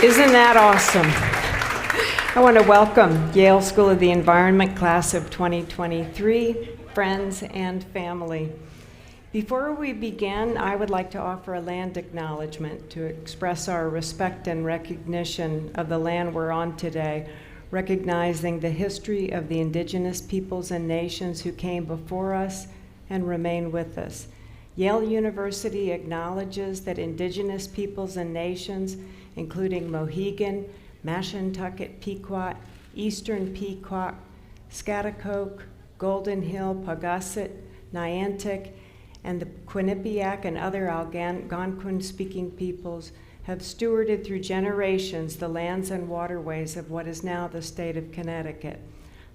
Isn't that awesome? I want to welcome Yale School of the Environment class of 2023, friends and family. Before we begin, I would like to offer a land acknowledgement to express our respect and recognition of the land we're on today, recognizing the history of the indigenous peoples and nations who came before us and remain with us. Yale University acknowledges that indigenous peoples and nations, including Mohegan, Mashantucket Pequot, Eastern Pequot, Schaghticoke, Golden Hill, Paugussett, Niantic, and the Quinnipiac and other Algonquin-speaking peoples have stewarded through generations the lands and waterways of what is now the state of Connecticut.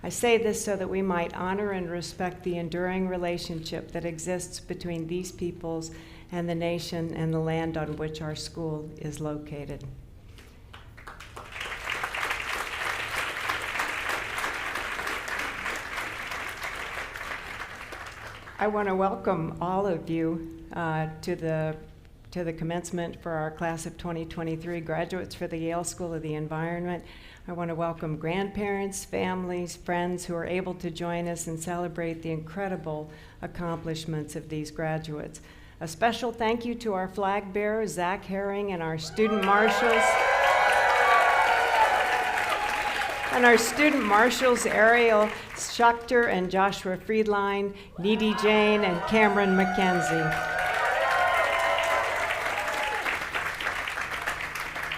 I say this so that we might honor and respect the enduring relationship that exists between these peoples and the nation and the land on which our school is located. I want to welcome all of you to the commencement for our class of 2023 graduates for the Yale School of the Environment. I want to welcome grandparents, families, friends who are able to join us and celebrate the incredible accomplishments of these graduates. A special thank you to our flag bearer, Zach Herring, and our student marshals. And our student marshals, Ariel Schachter and Joshua Friedline, Needy Jane, and Cameron McKenzie.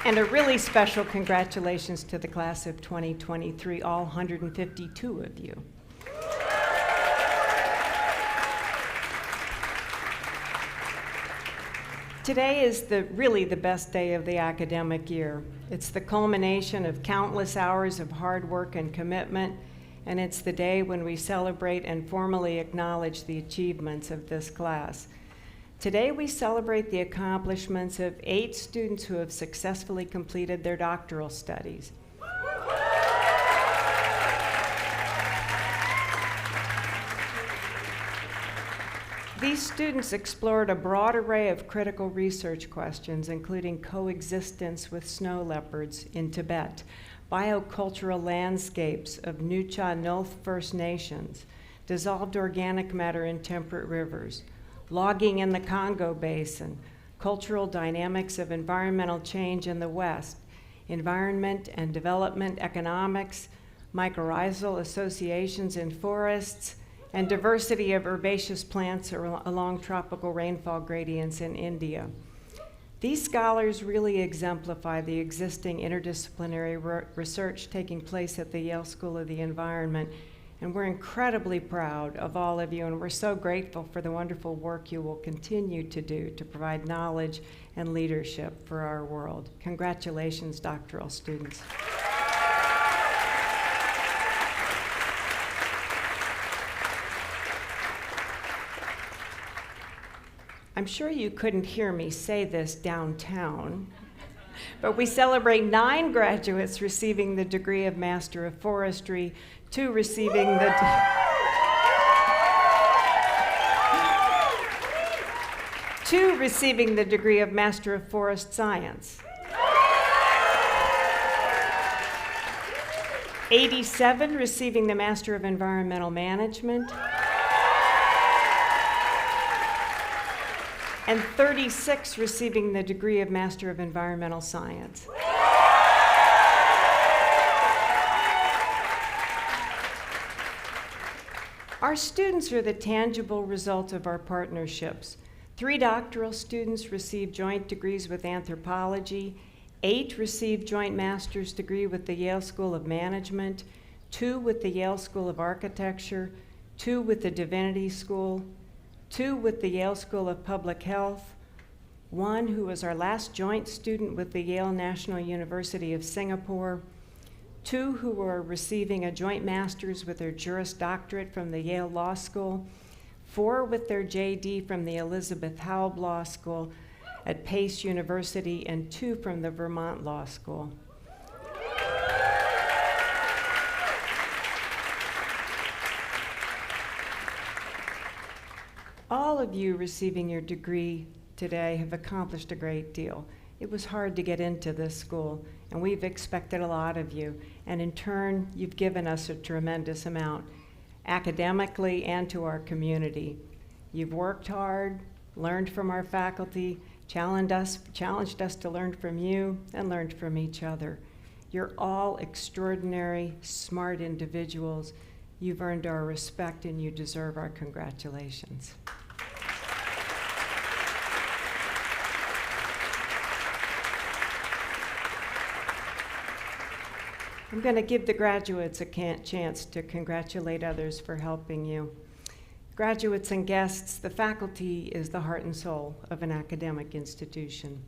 And a really special congratulations to the class of 2023, all 152 of you. Today is really the best day of the academic year. It's the culmination of countless hours of hard work and commitment, and it's the day when we celebrate and formally acknowledge the achievements of this class. Today we celebrate the accomplishments of 8 students who have successfully completed their doctoral studies. These students explored a broad array of critical research questions, including coexistence with snow leopards in Tibet, biocultural landscapes of Nucha-Nulth First Nations, dissolved organic matter in temperate rivers, logging in the Congo Basin, cultural dynamics of environmental change in the West, environment and development economics, mycorrhizal associations in forests, and diversity of herbaceous plants along tropical rainfall gradients in India. These scholars really exemplify the existing interdisciplinary research taking place at the Yale School of the Environment, and we're incredibly proud of all of you, and we're so grateful for the wonderful work you will continue to do to provide knowledge and leadership for our world. Congratulations, doctoral students. I'm sure you couldn't hear me say this downtown, but we celebrate 9 graduates receiving the degree of Master of Forestry, 2 receiving the degree of Master of Forest Science, 87 receiving the Master of Environmental Management, and 36 receiving the degree of Master of Environmental Science. Our students are the tangible result of our partnerships. 3 doctoral students received joint degrees with anthropology, 8 received joint master's degree with the Yale School of Management, 2 with the Yale School of Architecture, 2 with the Divinity School, 2 with the Yale School of Public Health, 1 who was our last joint student with the Yale National University of Singapore, 2 who are receiving a joint master's with their Juris Doctorate from the Yale Law School, 4 with their JD from the Elizabeth Haub Law School at Pace University, and 2 from the Vermont Law School. All of you receiving your degree today have accomplished a great deal. It was hard to get into this school, and we've expected a lot of you, and in turn, you've given us a tremendous amount, academically and to our community. You've worked hard, learned from our faculty, challenged us to learn from you, and learned from each other. You're all extraordinary, smart individuals. You've earned our respect, and you deserve our congratulations. I'm going to give the graduates a chance to congratulate others for helping you. Graduates and guests, the faculty is the heart and soul of an academic institution.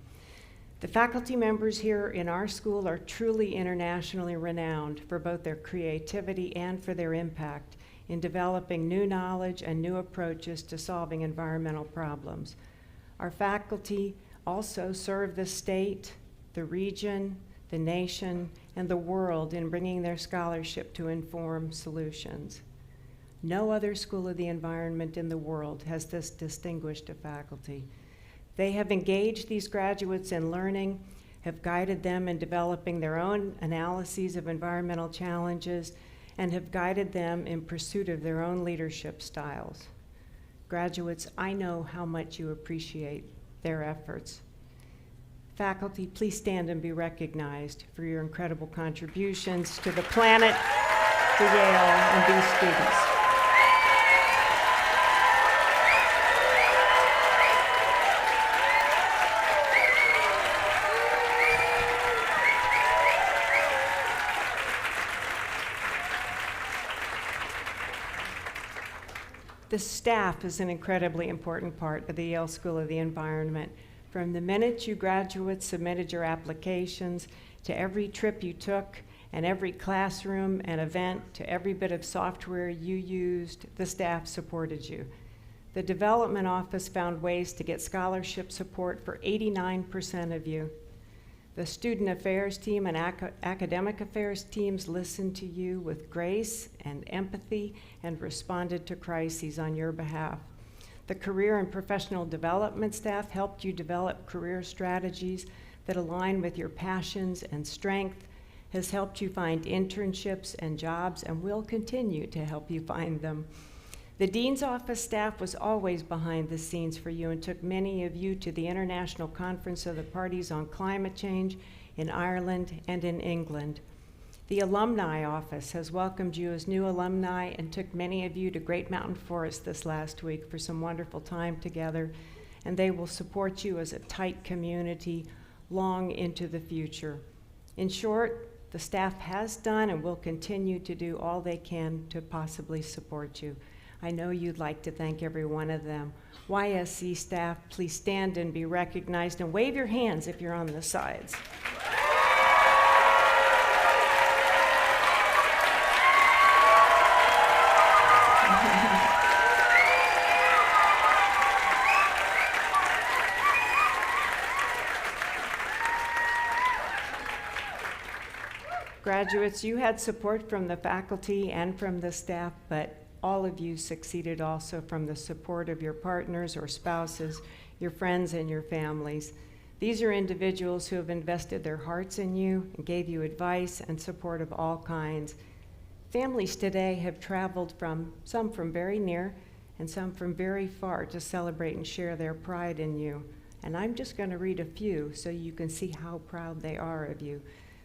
The faculty members here in our school are truly internationally renowned for both their creativity and for their impact in developing new knowledge and new approaches to solving environmental problems. Our faculty also serve the state, the region, the nation, and the world in bringing their scholarship to inform solutions. No other school of the environment in the world has this distinguished a faculty. They have engaged these graduates in learning, have guided them in developing their own analyses of environmental challenges, and have guided them in pursuit of their own leadership styles. Graduates, I know how much you appreciate their efforts. Faculty, please stand and be recognized for your incredible contributions to the planet, to Yale, and these students. The staff is an incredibly important part of the Yale School of the Environment. From the minute you graduates submitted your applications, to every trip you took, and every classroom and event, to every bit of software you used, the staff supported you. The development office found ways to get scholarship support for 89% of you. The student affairs team and academic affairs teams listened to you with grace and empathy and responded to crises on your behalf. The career and professional development staff helped you develop career strategies that align with your passions and strength, has helped you find internships and jobs, and will continue to help you find them. The Dean's Office staff was always behind the scenes for you and took many of you to the International Conference of the Parties on Climate Change in Ireland and in England. The Alumni Office has welcomed you as new alumni and took many of you to Great Mountain Forest this last week for some wonderful time together. and they will support you as a tight community long into the future. In short, the staff has done and will continue to do all they can to possibly support you. I know you'd like to thank every one of them. YSC staff, please stand and be recognized and wave your hands if you're on the sides. Graduates, you had support from the faculty and from the staff, but all of you succeeded also from the support of your partners or spouses, your friends, and your families. These are individuals who have invested their hearts in you and gave you advice and support of all kinds. Families today have traveled some from very near and some from very far to celebrate and share their pride in you. And I'm just going to read a few so you can see how proud they are of you.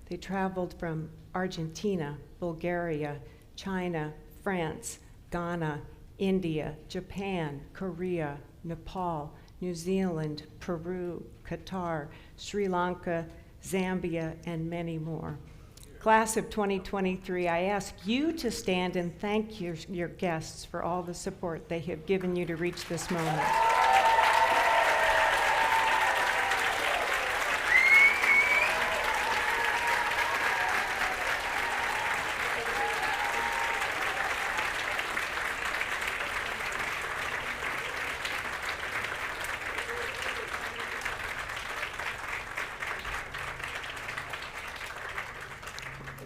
They traveled from Argentina, Bulgaria, China, France, Ghana, India, Japan, Korea, Nepal, New Zealand, Peru, Qatar, Sri Lanka, Zambia, and many more. Class of 2023, I ask you to stand and thank your guests for all the support they have given you to reach this moment.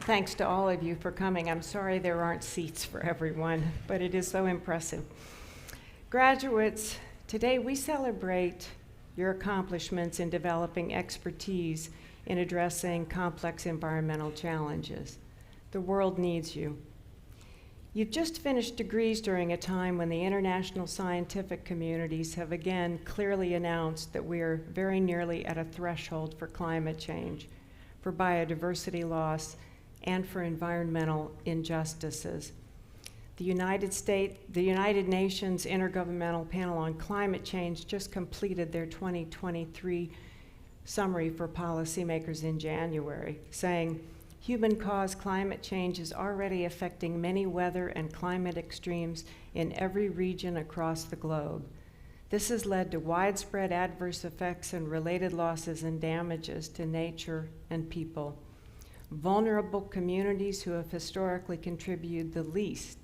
Thanks to all of you for coming. I'm sorry there aren't seats for everyone, but it is so impressive. Graduates, today we celebrate your accomplishments in developing expertise in addressing complex environmental challenges. The world needs you. You've just finished degrees during a time when the international scientific communities have again clearly announced that we are very nearly at a threshold for climate change, for biodiversity loss, and for environmental injustices. The United Nations Intergovernmental Panel on Climate Change just completed their 2023 summary for policymakers in January, saying, human-caused climate change is already affecting many weather and climate extremes in every region across the globe. This has led to widespread adverse effects and related losses and damages to nature and people. Vulnerable communities who have historically contributed the least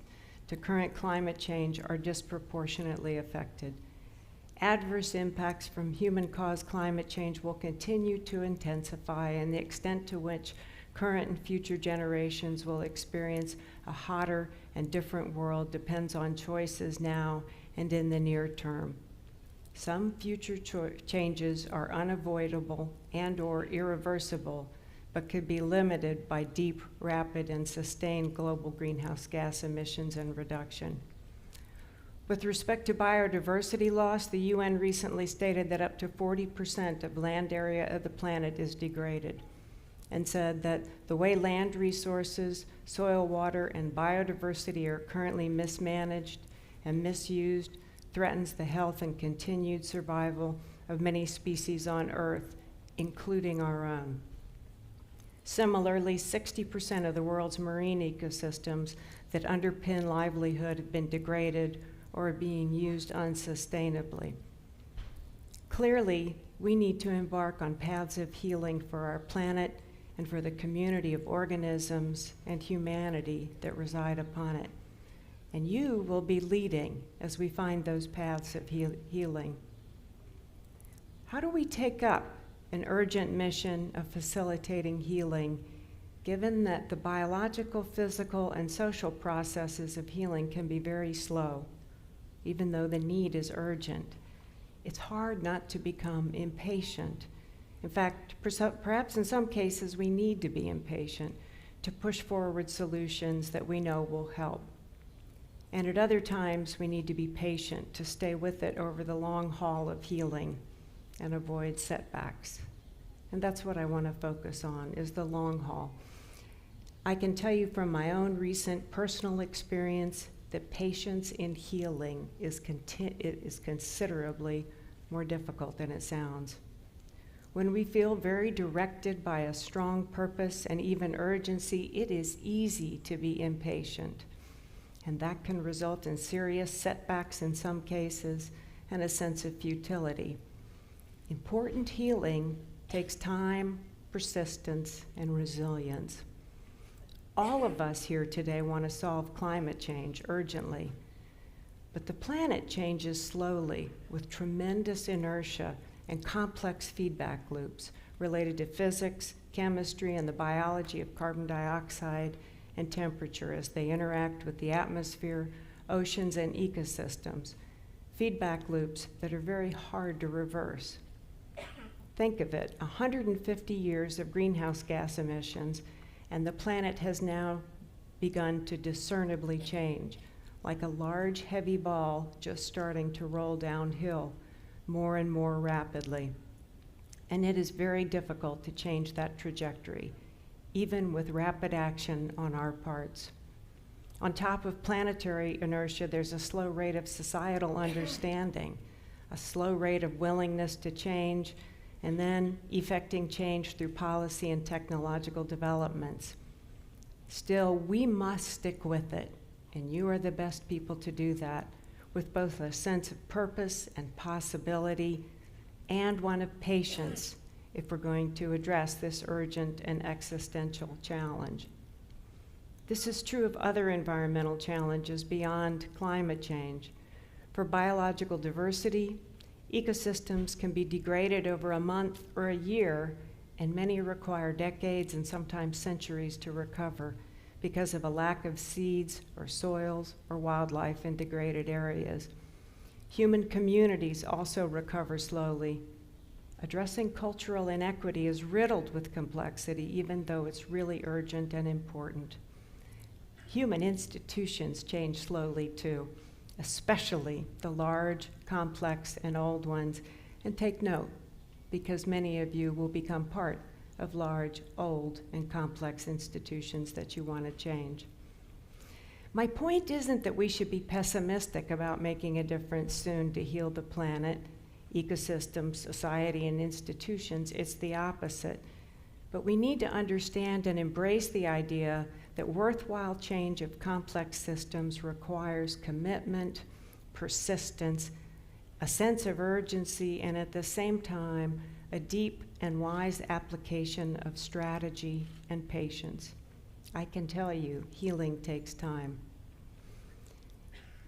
to current climate change are disproportionately affected. Adverse impacts from human-caused climate change will continue to intensify, and the extent to which current and future generations will experience a hotter and different world depends on choices now and in the near term. Some future changes are unavoidable and/or irreversible, but could be limited by deep, rapid, and sustained global greenhouse gas emissions and reduction. With respect to biodiversity loss, the UN recently stated that up to 40% of land area of the planet is degraded, and said that the way land resources, soil, water, and biodiversity are currently mismanaged and misused threatens the health and continued survival of many species on Earth, including our own. Similarly, 60% of the world's marine ecosystems that underpin livelihood have been degraded or are being used unsustainably. Clearly, we need to embark on paths of healing for our planet and for the community of organisms and humanity that reside upon it. And you will be leading as we find those paths of healing. How do we take up an urgent mission of facilitating healing, given that the biological, physical, and social processes of healing can be very slow, even though the need is urgent? It's hard not to become impatient. In fact, perhaps in some cases we need to be impatient to push forward solutions that we know will help. And at other times we need to be patient to stay with it over the long haul of healing and avoid setbacks. And that's what I want to focus on, is the long haul. I can tell you from my own recent personal experience that patience in healing is considerably more difficult than it sounds. When we feel very directed by a strong purpose and even urgency, it is easy to be impatient. And that can result in serious setbacks in some cases and a sense of futility. Important healing takes time, persistence, and resilience. All of us here today want to solve climate change urgently, but the planet changes slowly with tremendous inertia and complex feedback loops related to physics, chemistry, and the biology of carbon dioxide and temperature as they interact with the atmosphere, oceans, and ecosystems. Feedback loops that are very hard to reverse. Think of it, 150 years of greenhouse gas emissions, and the planet has now begun to discernibly change, like a large, heavy ball just starting to roll downhill more and more rapidly. And it is very difficult to change that trajectory, even with rapid action on our parts. On top of planetary inertia, there's a slow rate of societal understanding, a slow rate of willingness to change, and then effecting change through policy and technological developments. Still, we must stick with it, and you are the best people to do that, with both a sense of purpose and possibility and one of patience if we're going to address this urgent and existential challenge. This is true of other environmental challenges beyond climate change. For biological diversity, ecosystems can be degraded over a month or a year, and many require decades and sometimes centuries to recover because of a lack of seeds or soils or wildlife in degraded areas. Human communities also recover slowly. Addressing cultural inequity is riddled with complexity, even though it's really urgent and important. Human institutions change slowly too, especially the large, complex, and old ones. And take note, because many of you will become part of large, old, and complex institutions that you want to change. My point isn't that we should be pessimistic about making a difference soon to heal the planet, ecosystems, society, and institutions. It's the opposite. But we need to understand and embrace the idea that worthwhile change of complex systems requires commitment, persistence, a sense of urgency, and at the same time, a deep and wise application of strategy and patience. I can tell you, healing takes time.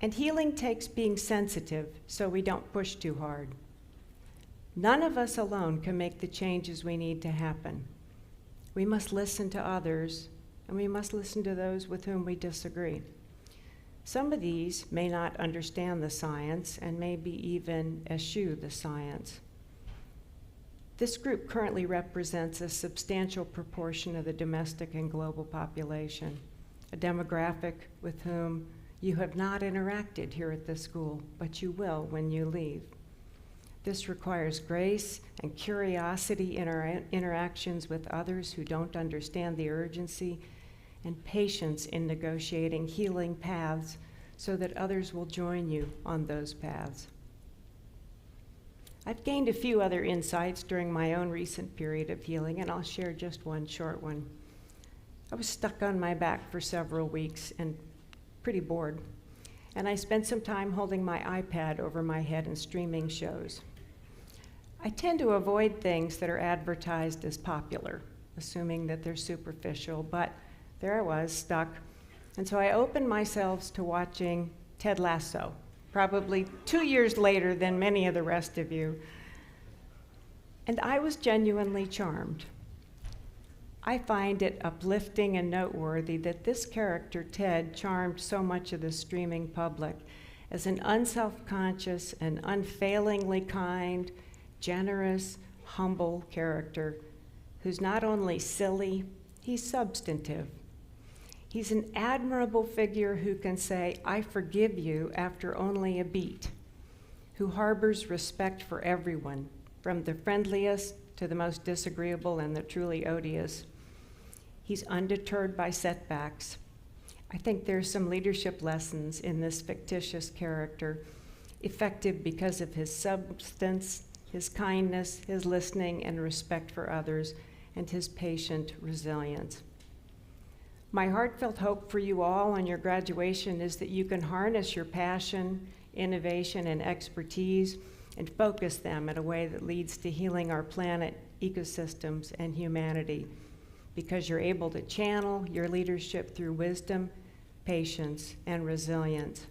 And healing takes being sensitive so we don't push too hard. None of us alone can make the changes we need to happen. We must listen to others, and we must listen to those with whom we disagree. Some of these may not understand the science and maybe even eschew the science. This group currently represents a substantial proportion of the domestic and global population, a demographic with whom you have not interacted here at the school, but you will when you leave. This requires grace and curiosity in our interactions with others who don't understand the urgency, and patience in negotiating healing paths so that others will join you on those paths. I've gained a few other insights during my own recent period of healing, and I'll share just one short one. I was stuck on my back for several weeks and pretty bored, and I spent some time holding my iPad over my head and streaming shows. I tend to avoid things that are advertised as popular, assuming that they're superficial, but there I was, stuck. And so I opened myself to watching Ted Lasso, probably 2 years later than many of the rest of you. And I was genuinely charmed. I find it uplifting and noteworthy that this character, Ted, charmed so much of the streaming public as an unself-conscious and unfailingly kind, generous, humble character who's not only silly, he's substantive. He's an admirable figure who can say, "I forgive you," after only a beat, who harbors respect for everyone, from the friendliest to the most disagreeable and the truly odious. He's undeterred by setbacks. I think there's some leadership lessons in this fictitious character effective because of his substance, his kindness, his listening and respect for others, and his patient resilience. My heartfelt hope for you all on your graduation is that you can harness your passion, innovation, and expertise and focus them in a way that leads to healing our planet, ecosystems, and humanity, because you're able to channel your leadership through wisdom, patience, and resilience.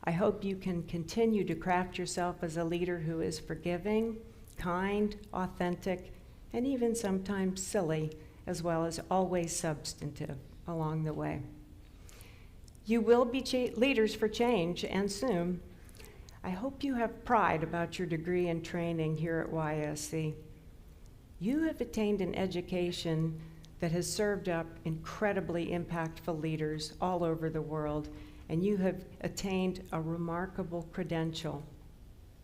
I hope you can continue to craft yourself as a leader who is forgiving, kind, authentic, and even sometimes silly, as well as always substantive along the way. You will be leaders for change, and soon. I hope you have pride about your degree and training here at YSC. You have attained an education that has served up incredibly impactful leaders all over the world, and you have attained a remarkable credential,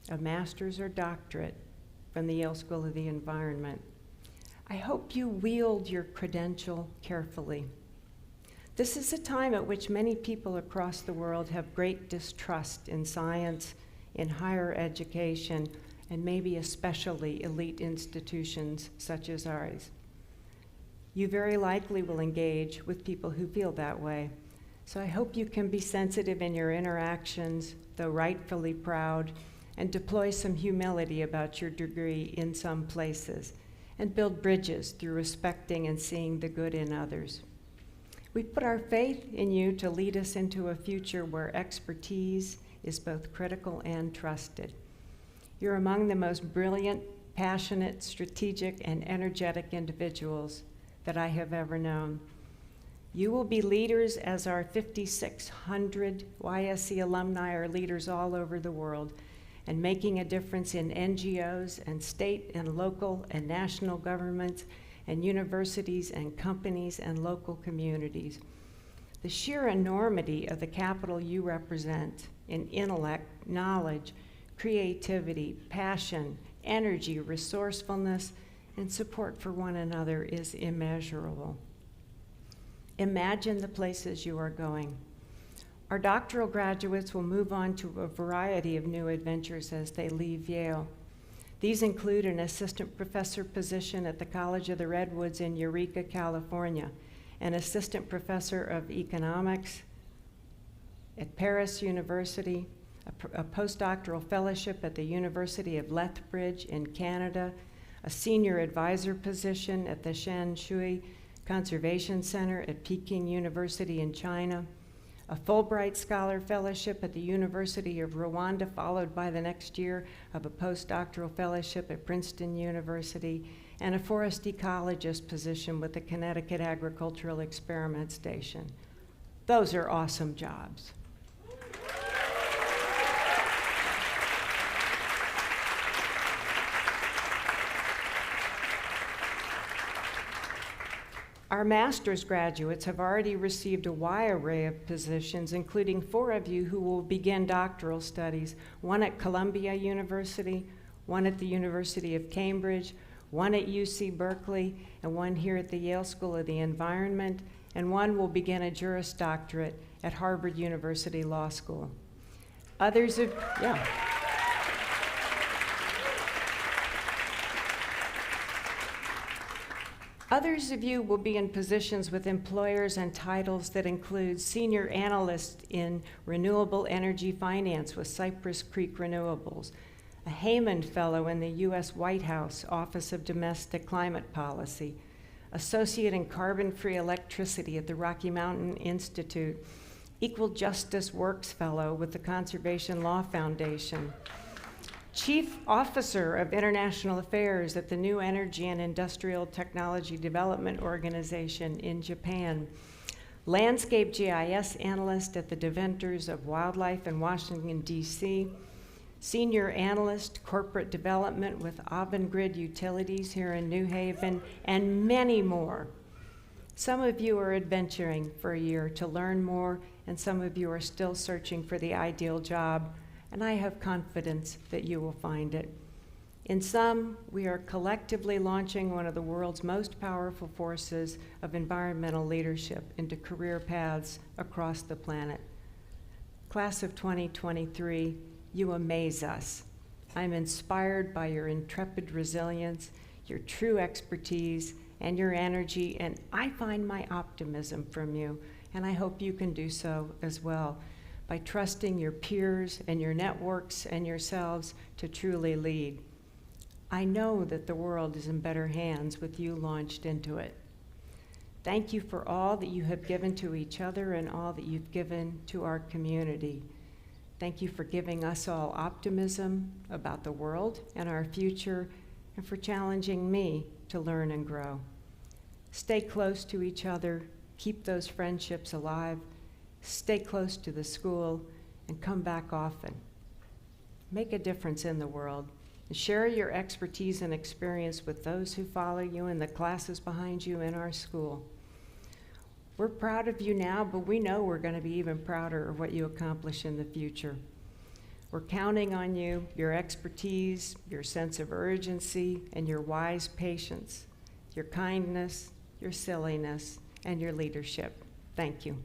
a master's or doctorate from the Yale School of the Environment. I hope you wield your credential carefully. This is a time at which many people across the world have great distrust in science, in higher education, and maybe especially elite institutions such as ours. You very likely will engage with people who feel that way. So I hope you can be sensitive in your interactions, though rightfully proud, and deploy some humility about your degree in some places, and build bridges through respecting and seeing the good in others. We put our faith in you to lead us into a future where expertise is both critical and trusted. You're among the most brilliant, passionate, strategic, and energetic individuals that I have ever known. You will be leaders as our 5,600 YSC alumni are leaders all over the world and making a difference in NGOs and state and local and national governments and universities and companies and local communities. The sheer enormity of the capital you represent in intellect, knowledge, creativity, passion, energy, resourcefulness, and support for one another is immeasurable. Imagine the places you are going. Our doctoral graduates will move on to a variety of new adventures as they leave Yale. These include an assistant professor position at the College of the Redwoods in Eureka, California, an assistant professor of economics at Paris University, a postdoctoral fellowship at the University of Lethbridge in Canada, a senior advisor position at the Shan Shui Conservation Center at Peking University in China, a Fulbright Scholar Fellowship at the University of Rwanda, followed by the next year of a postdoctoral fellowship at Princeton University, and a forest ecologist position with the Connecticut Agricultural Experiment Station. Those are awesome jobs. Our master's graduates have already received a wide array of positions, including 4 of you who will begin doctoral studies, one at Columbia University, one at the University of Cambridge, one at UC Berkeley, and one here at the Yale School of the Environment, and one will begin a Juris Doctorate at Harvard University Law School. Others of you will be in positions with employers and titles that include Senior Analyst in Renewable Energy Finance with Cypress Creek Renewables, a Heyman Fellow in the U.S. White House Office of Domestic Climate Policy, Associate in Carbon-Free Electricity at the Rocky Mountain Institute, Equal Justice Works Fellow with the Conservation Law Foundation, Chief Officer of International Affairs at the New Energy and Industrial Technology Development Organization in Japan, Landscape GIS Analyst at the Deventers of Wildlife in Washington, D.C., Senior Analyst Corporate Development with Avangrid Utilities here in New Haven, and many more. Some of you are adventuring for a year to learn more, and some of you are still searching for the ideal job, and I have confidence that you will find it. In sum, we are collectively launching one of the world's most powerful forces of environmental leadership into career paths across the planet. Class of 2023, You amaze us. I'm inspired by your intrepid resilience, your true expertise, and your energy, and I find my optimism from you, and I hope you can do so as well by trusting your peers and your networks and yourselves to truly lead. I know that the world is in better hands with you launched into it. Thank you for all that you have given to each other and all that you've given to our community. Thank you for giving us all optimism about the world and our future, and for challenging me to learn and grow. Stay close to each other, keep those friendships alive, stay close to the school, and come back often. Make a difference in the world. Share your expertise and experience with those who follow you in the classes behind you in our school. We're proud of you now, but we know we're going to be even prouder of what you accomplish in the future. We're counting on you, your expertise, your sense of urgency, and your wise patience, your kindness, your silliness, and your leadership. Thank you.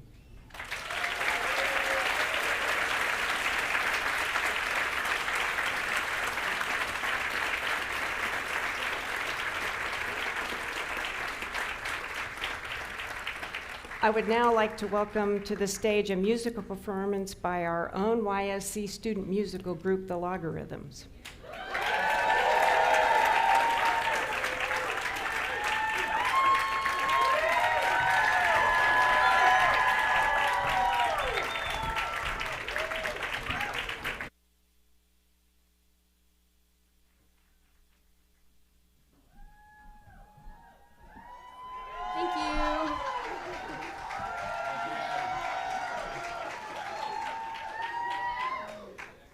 I would now like to welcome to the stage a musical performance by our own YSC student musical group, the LoggerRythms.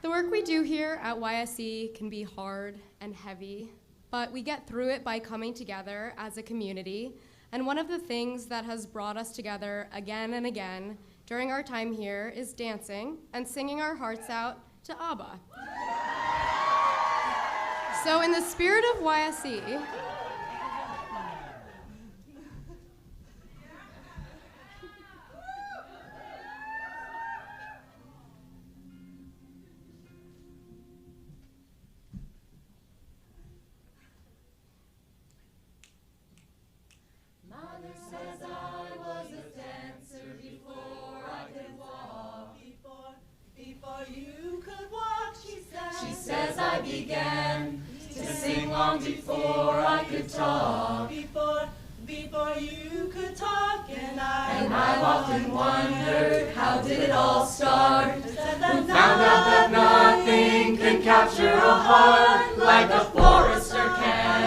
The work we do here at YSC can be hard and heavy, but we get through it by coming together as a community. And one of the things that has brought us together again and again during our time here is dancing and singing our hearts out to ABBA. So in the spirit of YSC, I began to sing long before I could talk. Before you could talk, and I've often wondered, how did it all start? Who found out that nothing can capture a heart like a forester can?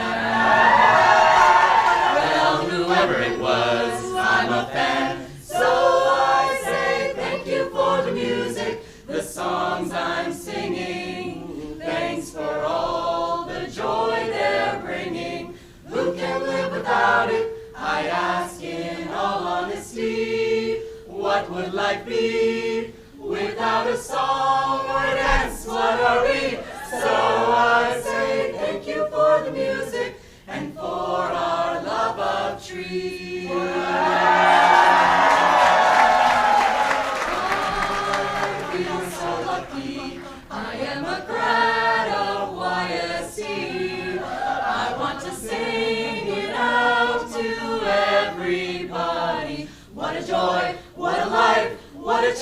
Well, whoever it was, I'm a fan. So I say thank you for the music, the songs I'm singing. Thanks for all the joy they're bringing. Who can live without it? I ask in all honesty. What would life be without a song or a dance? What are we? So I say thank you for the music and for our love of trees. I feel so lucky. I am a grad of YSC. I want to sing it out to everybody. What a joy, what a life, what a chance.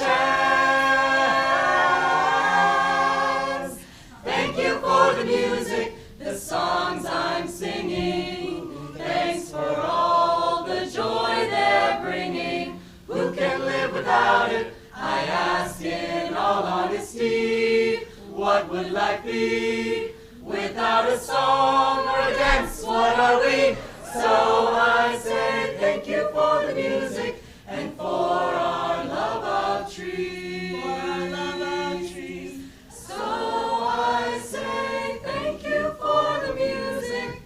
Thank you for the music, the songs I'm singing. Thanks for all the joy they're bringing. Who can live without it? I ask in all honesty. What would life be without a song or a dance? What are we? So I say thank you for the music and for our love of trees. For our love of trees. So I say thank you for the music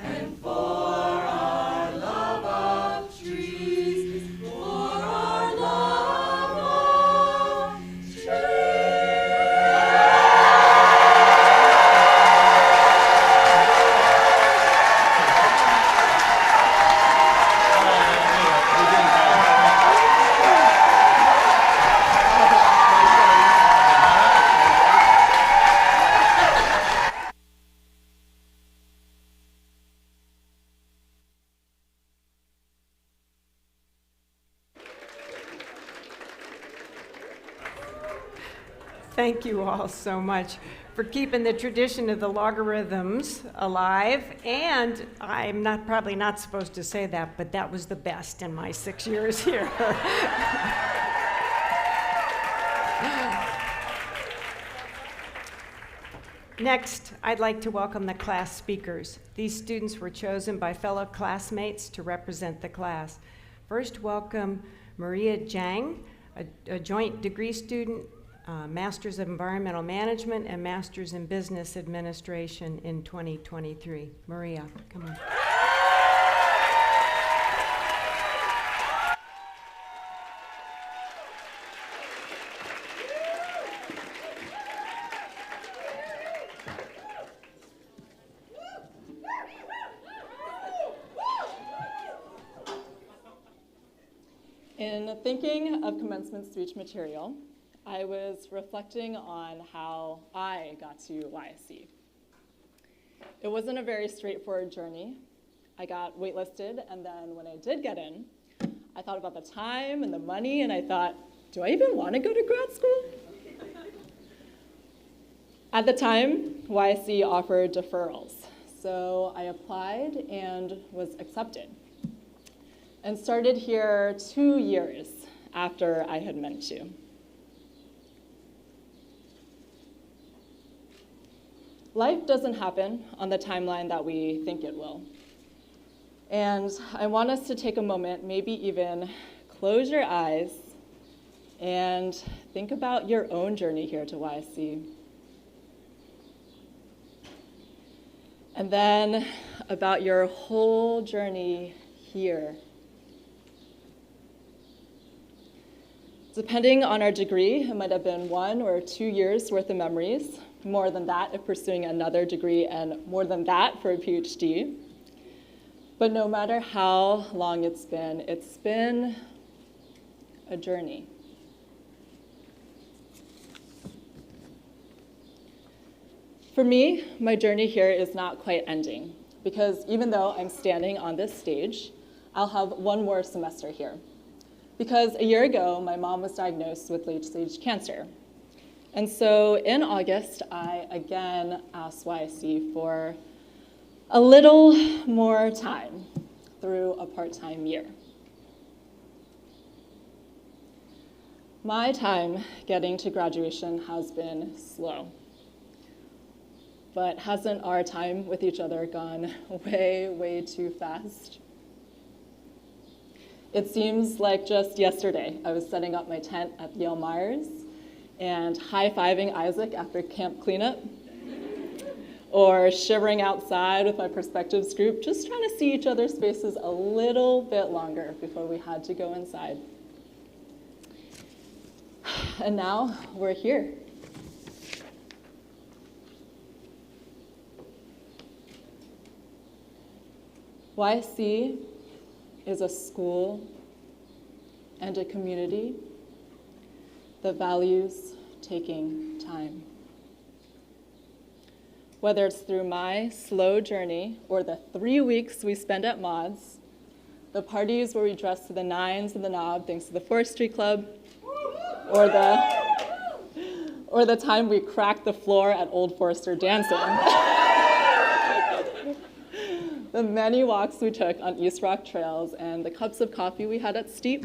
and for our love of trees. For our love of trees. Thank you all so much for keeping the tradition of the LoggerRythms alive. And I'm probably not supposed to say that, but that was the best in my 6 years here. Next, I'd like to welcome the class speakers. These students were chosen by fellow classmates to represent the class. First, welcome Maria Jiang, a joint degree student, Master's of Environmental Management and Master's in Business Administration in 2023. Maria, come on. In thinking of commencement speech material, I was reflecting on how I got to YSC. It wasn't a very straightforward journey. I got waitlisted, and then when I did get in, I thought about the time and the money, and I thought, do I even want to go to grad school? At the time, YSC offered deferrals, so I applied and was accepted, and started here 2 years after I had meant to. Life doesn't happen on the timeline that we think it will. And I want us to take a moment, maybe even close your eyes, and think about your own journey here to YSC. And then about your whole journey here. Depending on our degree, it might have been 1 or 2 years worth of memories, more than that if pursuing another degree, and more than that for a PhD. But no matter how long it's been a journey. For me, my journey here is not quite ending, because even though I'm standing on this stage, I'll have 1 more semester here. Because a year ago, my mom was diagnosed with late-stage cancer. And so in August, I again asked YSC for a little more time through a part-time year. My time getting to graduation has been slow. But hasn't our time with each other gone way, way too fast? It seems like just yesterday, I was setting up my tent at Yale Myers and high-fiving Isaac after camp cleanup, or shivering outside with my perspectives group, just trying to see each other's faces a little bit longer before we had to go inside. And now we're here. YSC is a school and a community that values taking time. Whether it's through my slow journey or the 3 weeks we spend at Mods, the parties where we dress to the nines and the knob thanks to the Forestry Club, or the time we cracked the floor at Old Forester dancing. The many walks we took on East Rock trails and the cups of coffee we had at Steep,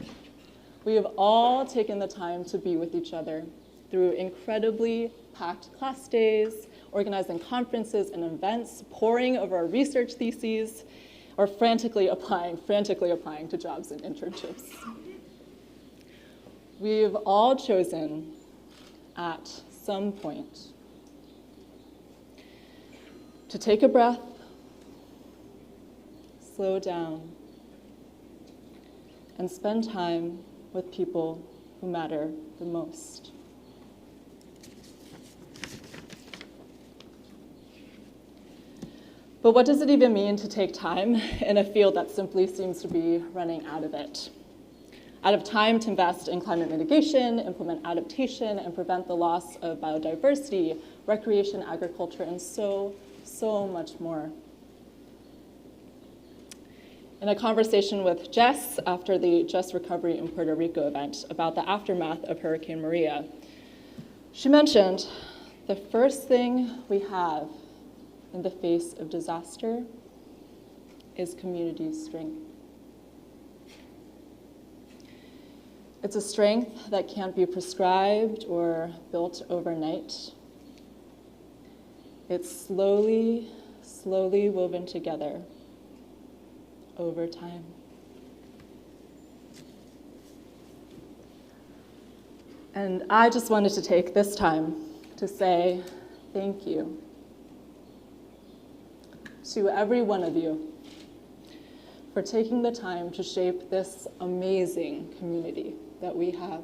we have all taken the time to be with each other through incredibly packed class days, organizing conferences and events, poring over our research theses, or frantically applying to jobs and internships. We've all chosen at some point to take a breath, slow down, and spend time with people who matter the most. But what does it even mean to take time in a field that simply seems to be running out of it? Out of time to invest in climate mitigation, implement adaptation, and prevent the loss of biodiversity, recreation, agriculture, and so much more. In a conversation with Jess after the Just Recovery in Puerto Rico event about the aftermath of Hurricane Maria, She mentioned the first thing we have in the face of disaster is community strength. It's a strength that can't be prescribed or built overnight. It's slowly woven together over time. And I just wanted to take this time to say thank you to every one of you for taking the time to shape this amazing community that we have.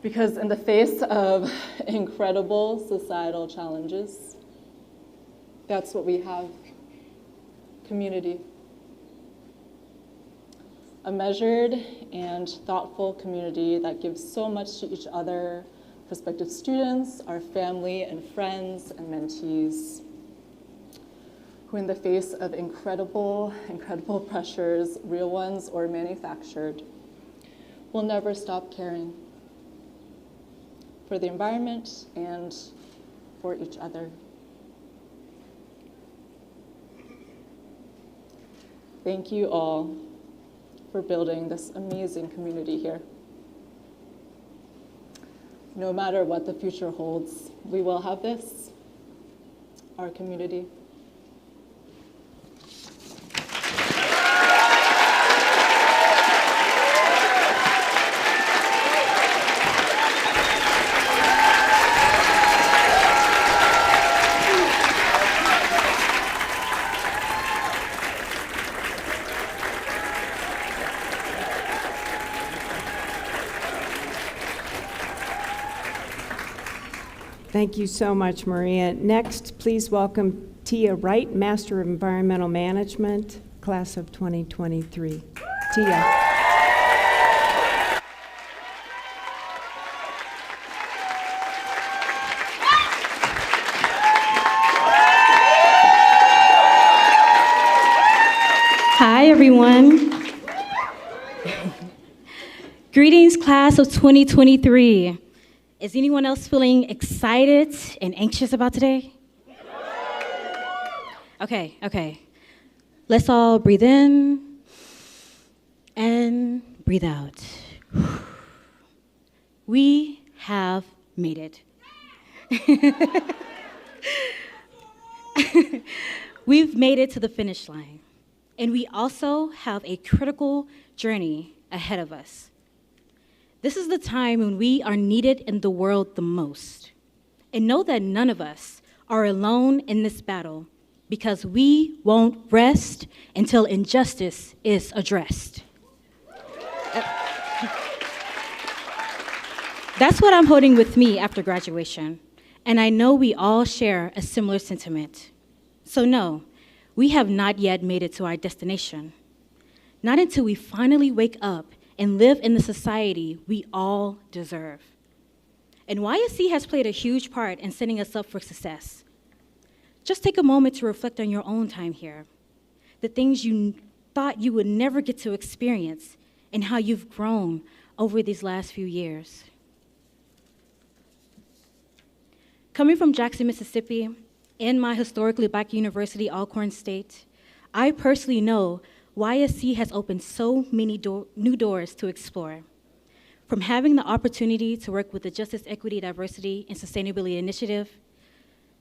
Because in the face of incredible societal challenges, that's what we have: community. A measured and thoughtful community that gives so much to each other, prospective students, our family and friends and mentees, who in the face of incredible pressures, real ones or manufactured, will never stop caring for the environment and for each other. Thank you all for building this amazing community here. No matter what the future holds, we will have this, our community. Thank you so much, Maria. Next, please welcome Tia Wright, Master of Environmental Management, class of 2023. Tia. Hi, everyone. Greetings, class of 2023. Is anyone else feeling excited and anxious about today? Okay. Let's all breathe in and breathe out. We have made it. We've made it to the finish line. And we also have a critical journey ahead of us. This is the time when we are needed in the world the most. And know that none of us are alone in this battle, because we won't rest until injustice is addressed. That's what I'm holding with me after graduation. And I know we all share a similar sentiment. So no, we have not yet made it to our destination. Not until we finally wake up and live in the society we all deserve. And YSC has played a huge part in setting us up for success. Just take a moment to reflect on your own time here, the things you thought you would never get to experience, and how you've grown over these last few years. Coming from Jackson, Mississippi, and my historically Black university, Alcorn State, I personally know YSC has opened so many new doors to explore. From having the opportunity to work with the Justice, Equity, Diversity, and Sustainability Initiative,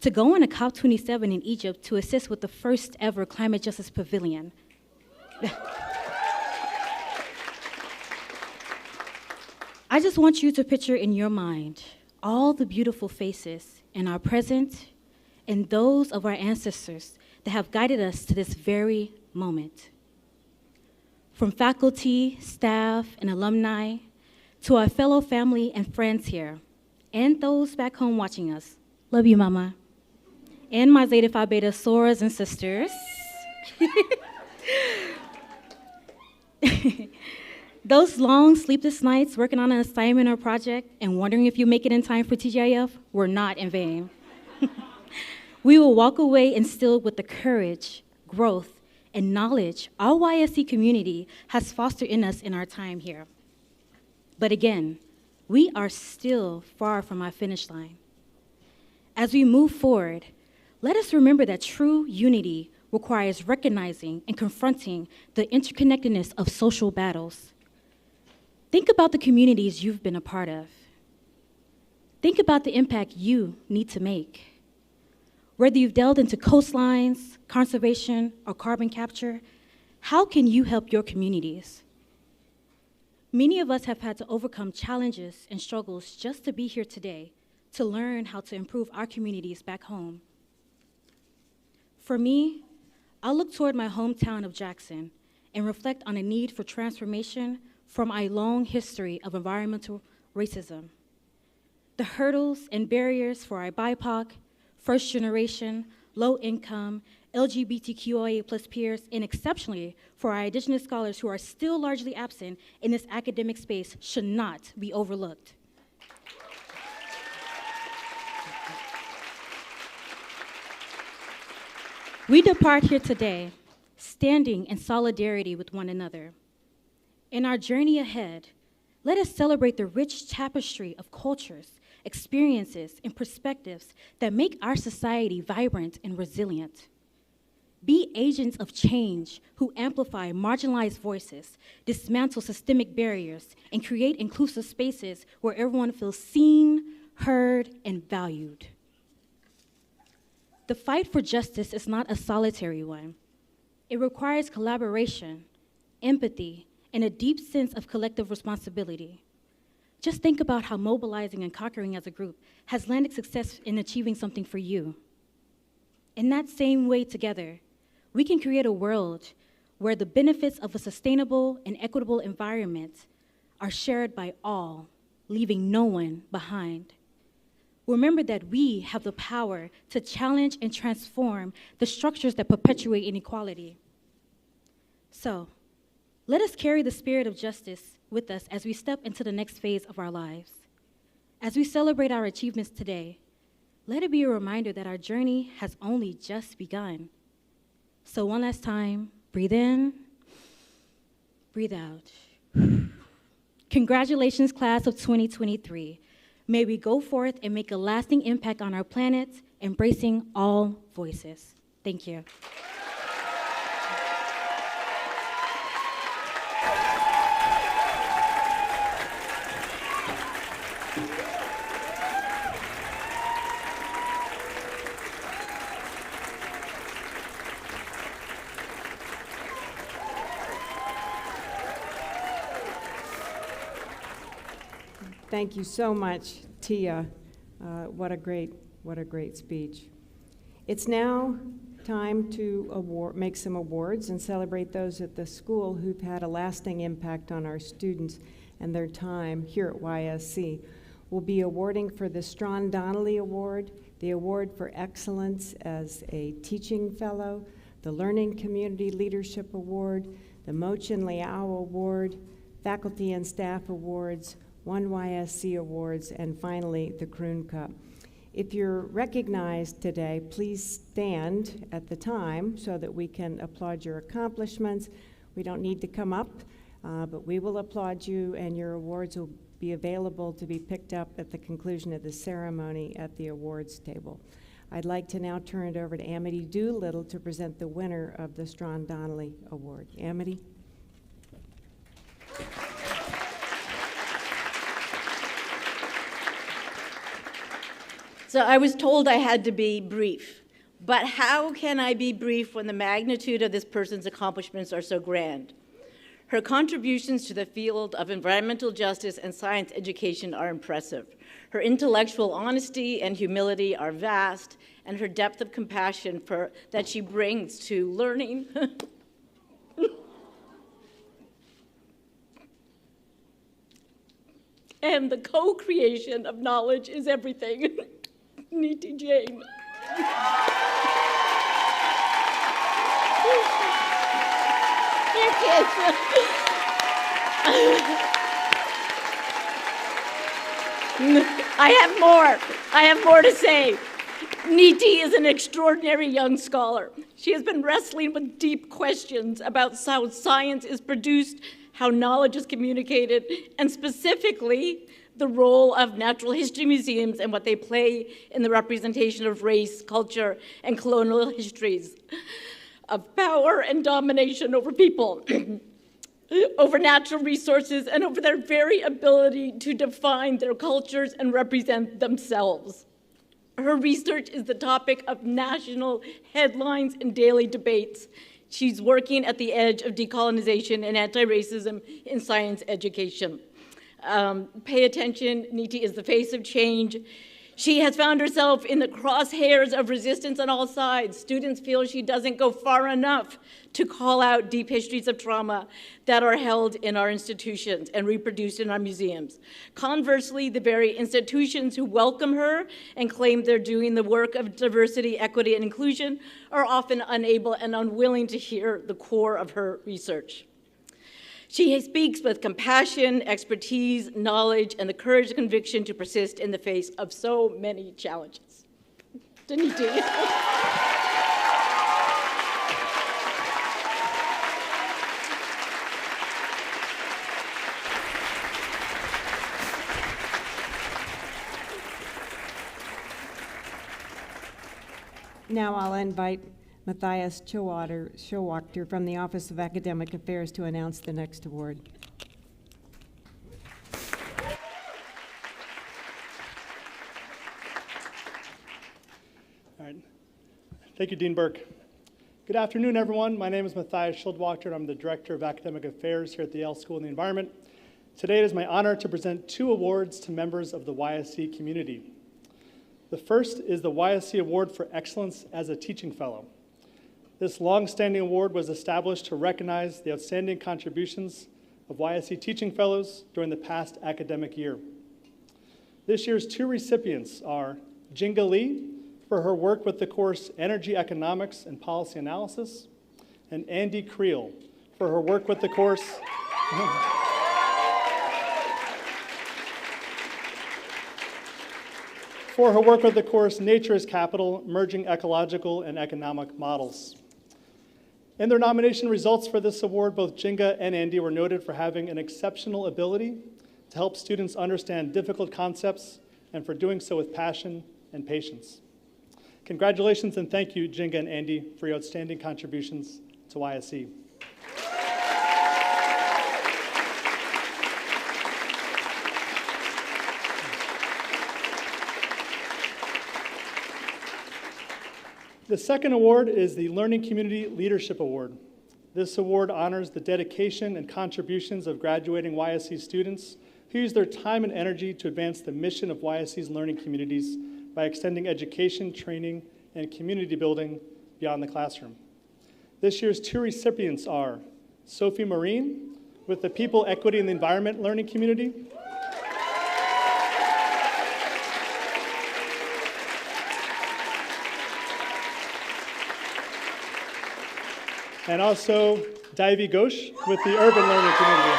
to going to COP27 in Egypt to assist with the first ever Climate Justice Pavilion. I just want you to picture in your mind all the beautiful faces in our present and those of our ancestors that have guided us to this very moment. From faculty, staff, and alumni, to our fellow family and friends here, and those back home watching us. Love you, Mama. And my Zeta Phi Beta Soras and sisters. Those long sleepless nights working on an assignment or project and wondering if you make it in time for TGIF were not in vain. We will walk away instilled with the courage, growth, and knowledge our YSC community has fostered in us in our time here. But again, we are still far from our finish line. As we move forward, let us remember that true unity requires recognizing and confronting the interconnectedness of social battles. Think about the communities you've been a part of. Think about the impact you need to make. Whether you've delved into coastlines, conservation, or carbon capture, how can you help your communities? Many of us have had to overcome challenges and struggles just to be here today, to learn how to improve our communities back home. For me, I look toward my hometown of Jackson and reflect on a need for transformation from a long history of environmental racism. The hurdles and barriers for our BIPOC, first generation, low income, LGBTQIA plus peers, and exceptionally for our Indigenous scholars who are still largely absent in this academic space should not be overlooked. We depart here today standing in solidarity with one another. In our journey ahead, let us celebrate the rich tapestry of cultures, experiences, and perspectives that make our society vibrant and resilient. Be agents of change who amplify marginalized voices, dismantle systemic barriers, and create inclusive spaces where everyone feels seen, heard, and valued. The fight for justice is not a solitary one. It requires collaboration, empathy, and a deep sense of collective responsibility. Just think about how mobilizing and conquering as a group has landed success in achieving something for you. In that same way together, we can create a world where the benefits of a sustainable and equitable environment are shared by all, leaving no one behind. Remember that we have the power to challenge and transform the structures that perpetuate inequality. So, let us carry the spirit of justice with us as we step into the next phase of our lives. As we celebrate our achievements today, let it be a reminder that our journey has only just begun. So one last time, breathe in, breathe out. Congratulations, class of 2023. May we go forth and make a lasting impact on our planet, embracing all voices. Thank you. Thank you so much, Tia. What a great speech. It's now time to make some awards and celebrate those at the school who've had a lasting impact on our students and their time here at YSC. We'll be awarding for the Strawn Donnelly Award, the Award for Excellence as a Teaching Fellow, the Learning Community Leadership Award, the Mochin Liao Award, Faculty and Staff Awards, One YSC Awards, and finally, the Kroon Cup. If you're recognized today, please stand at the time so that we can applaud your accomplishments. We don't need to come up, but we will applaud you, and your awards will be available to be picked up at the conclusion of the ceremony at the awards table. I'd like to now turn it over to Amity Doolittle to present the winner of the Strawn Donnelly Award. Amity? So I was told I had to be brief, but how can I be brief when the magnitude of this person's accomplishments are so grand? Her contributions to the field of environmental justice and science education are impressive. Her intellectual honesty and humility are vast, and her depth of compassion that she brings to learning and the co-creation of knowledge is everything. Neeti Jain. I have more to say. Neeti is an extraordinary young scholar. She has been wrestling with deep questions about how science is produced how knowledge is communicated, and specifically the role of natural history museums and what they play in the representation of race, culture, and colonial histories of power and domination over people, over natural resources, and over their very ability to define their cultures and represent themselves. Her research is the topic of national headlines and daily debates. She's working at the edge of decolonization and anti-racism in science education. Pay attention, Niti is the face of change. She has found herself in the crosshairs of resistance on all sides. Students feel she doesn't go far enough to call out deep histories of trauma that are held in our institutions and reproduced in our museums. Conversely, the very institutions who welcome her and claim they're doing the work of diversity, equity, and inclusion are often unable and unwilling to hear the core of her research. She speaks with compassion, expertise, knowledge, and the courage and conviction to persist in the face of so many challenges. Daniti. Now I'll invite Matthias Showalter from the Office of Academic Affairs to announce the next award. All right. Thank you, Dean Burke. Good afternoon, everyone. My name is Matthias Schildwachter, and I'm the Director of Academic Affairs here at the Yale School of the Environment. Today it is my honor to present 2 awards to members of the YSC community. The first is the YSC Award for Excellence as a Teaching Fellow. This long-standing award was established to recognize the outstanding contributions of YSC teaching fellows during the past academic year. This year's 2 recipients are Jinga Lee for her work with the course Energy Economics and Policy Analysis, and Andy Creel for her work with the course Nature is Capital, Merging Ecological and Economic Models. In their nomination results for this award, both Jinga and Andy were noted for having an exceptional ability to help students understand difficult concepts and for doing so with passion and patience. Congratulations and thank you, Jinga and Andy, for your outstanding contributions to YSC. The second award is the Learning Community Leadership Award. This award honors the dedication and contributions of graduating YSC students who use their time and energy to advance the mission of YSC's learning communities by extending education, training, and community building beyond the classroom. This year's 2 recipients are Sophie Marine with the People, Equity, and the Environment Learning Community, and also Davy Ghosh with the Urban Learning Community.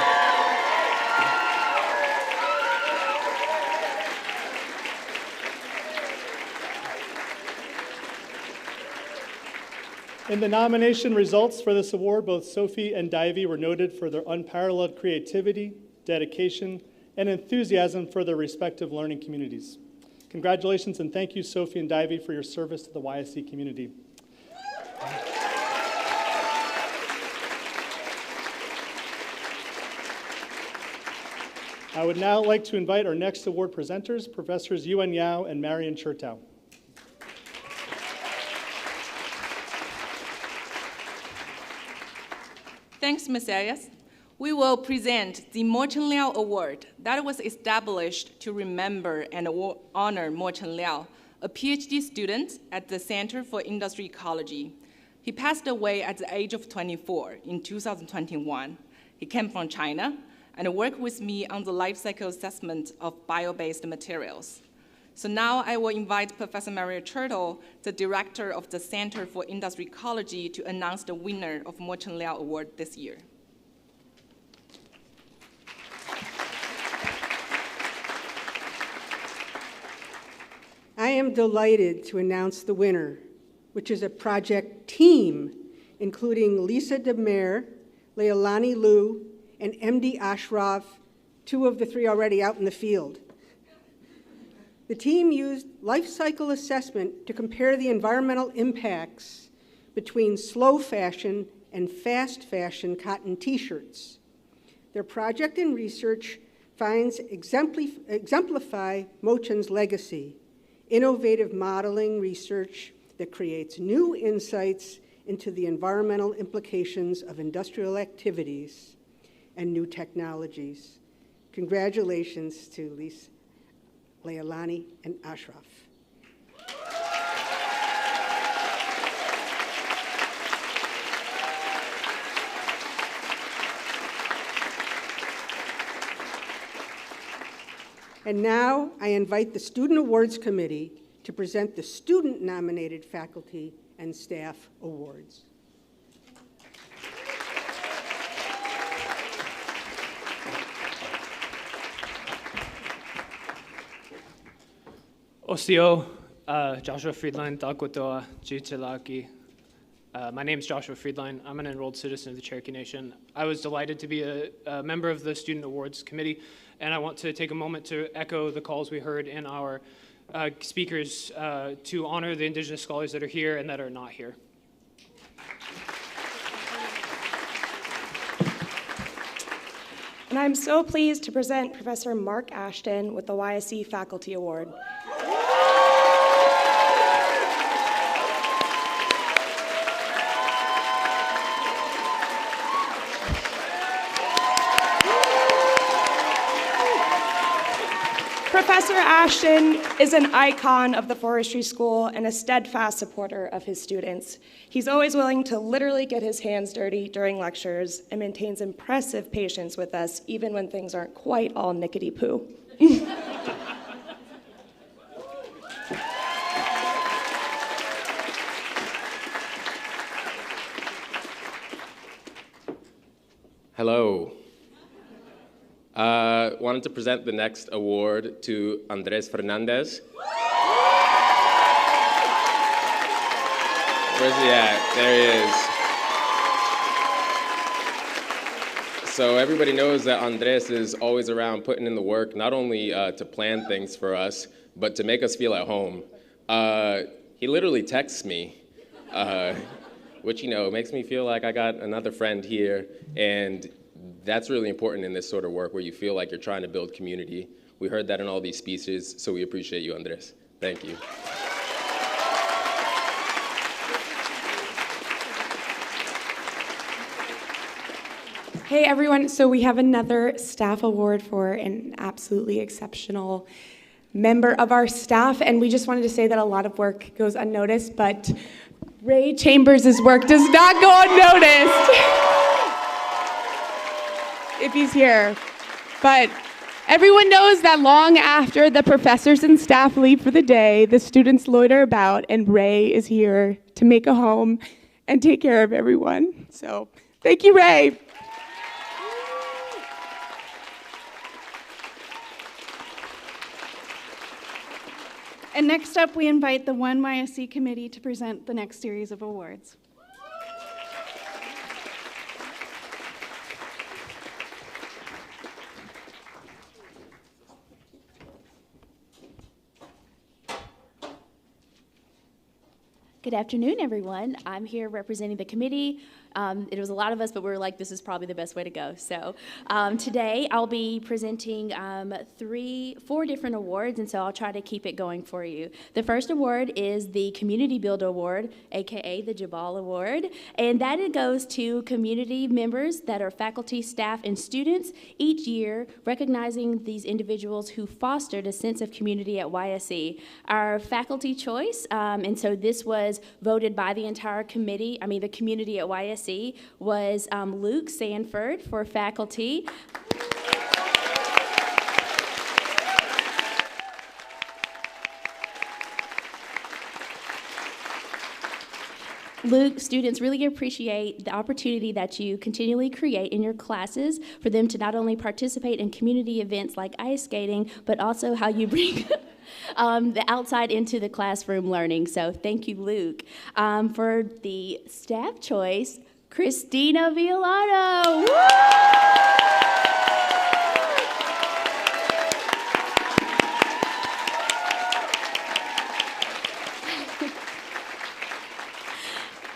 In the nomination results for this award, both Sophie and Davy were noted for their unparalleled creativity, dedication, and enthusiasm for their respective learning communities. Congratulations and thank you, Sophie and Davy, for your service to the YSC community. I would now like to invite our next award presenters, Professors Yuan Yao and Marion Chertow. Thanks, Messias. We will present the Mo-Chen Liao Award that was established to remember and honor Mo-Chen Liao, a PhD student at the Center for Industry Ecology. He passed away at the age of 24 in 2021. He came from China and worked with me on the life cycle assessment of bio-based materials. So now I will invite Professor Marion Chertow, the director of the Center for Industry Ecology, to announce the winner of Mo-Chen Liao Award this year. I am delighted to announce the winner, which is a project team, including Lisa DeMere, Leilani Liu, and MD Ashraf, 2 of the 3 already out in the field. The team used life cycle assessment to compare the environmental impacts between slow fashion and fast fashion cotton t-shirts. Their project and research finds exemplify Mochen's legacy, innovative modeling research that creates new insights into the environmental implications of industrial activities and new technologies. Congratulations to Lisa, Leilani, and Ashraf. And now I invite the Student Awards Committee to present the student-nominated faculty and staff awards. Osio, Joshua Friedline, Dakwatoa, Jitilaki. My name is Joshua Friedline. I'm an enrolled citizen of the Cherokee Nation. I was delighted to be a member of the Student Awards Committee, and I want to take a moment to echo the calls we heard in our speakers to honor the Indigenous scholars that are here and that are not here. And I'm so pleased to present Professor Mark Ashton with the YSC Faculty Award. Professor Ashton is an icon of the forestry school and a steadfast supporter of his students. He's always willing to literally get his hands dirty during lectures and maintains impressive patience with us, even when things aren't quite all nickety-poo. Hello. Wanted to present the next award to Andres Fernandez. Where's he at? There he is. So everybody knows that Andres is always around putting in the work, not only to plan things for us, but to make us feel at home. He literally texts me, which, you know, makes me feel like I got another friend here, and that's really important in this sort of work where you feel like you're trying to build community. We heard that in all these speeches, so we appreciate you, Andres. Thank you. Hey everyone, so we have another staff award for an absolutely exceptional member of our staff, and we just wanted to say that a lot of work goes unnoticed, but Ray Chambers' work does not go unnoticed. If he's here. But everyone knows that long after the professors and staff leave for the day, the students loiter about, and Ray is here to make a home and take care of everyone. So thank you, Ray. And next up, we invite the One YSC Committee to present the next series of awards. Good afternoon, everyone. I'm here representing the committee. It was a lot of us, but we were like, this is probably the best way to go. So today I'll be presenting 4 different awards, and so I'll try to keep it going for you. The first award is the Community Builder Award, aka the Jabal Award, and that it goes to community members that are faculty, staff, and students each year, recognizing these individuals who fostered a sense of community at YSC. Our faculty choice, and so this was voted by the entire committee, the community at YSC, was Luke Sanford for faculty. Luke, students really appreciate the opportunity that you continually create in your classes for them to not only participate in community events like ice skating, but also how you bring the outside into the classroom learning. So thank you, Luke. For the staff choice, Christina Villano. Woo!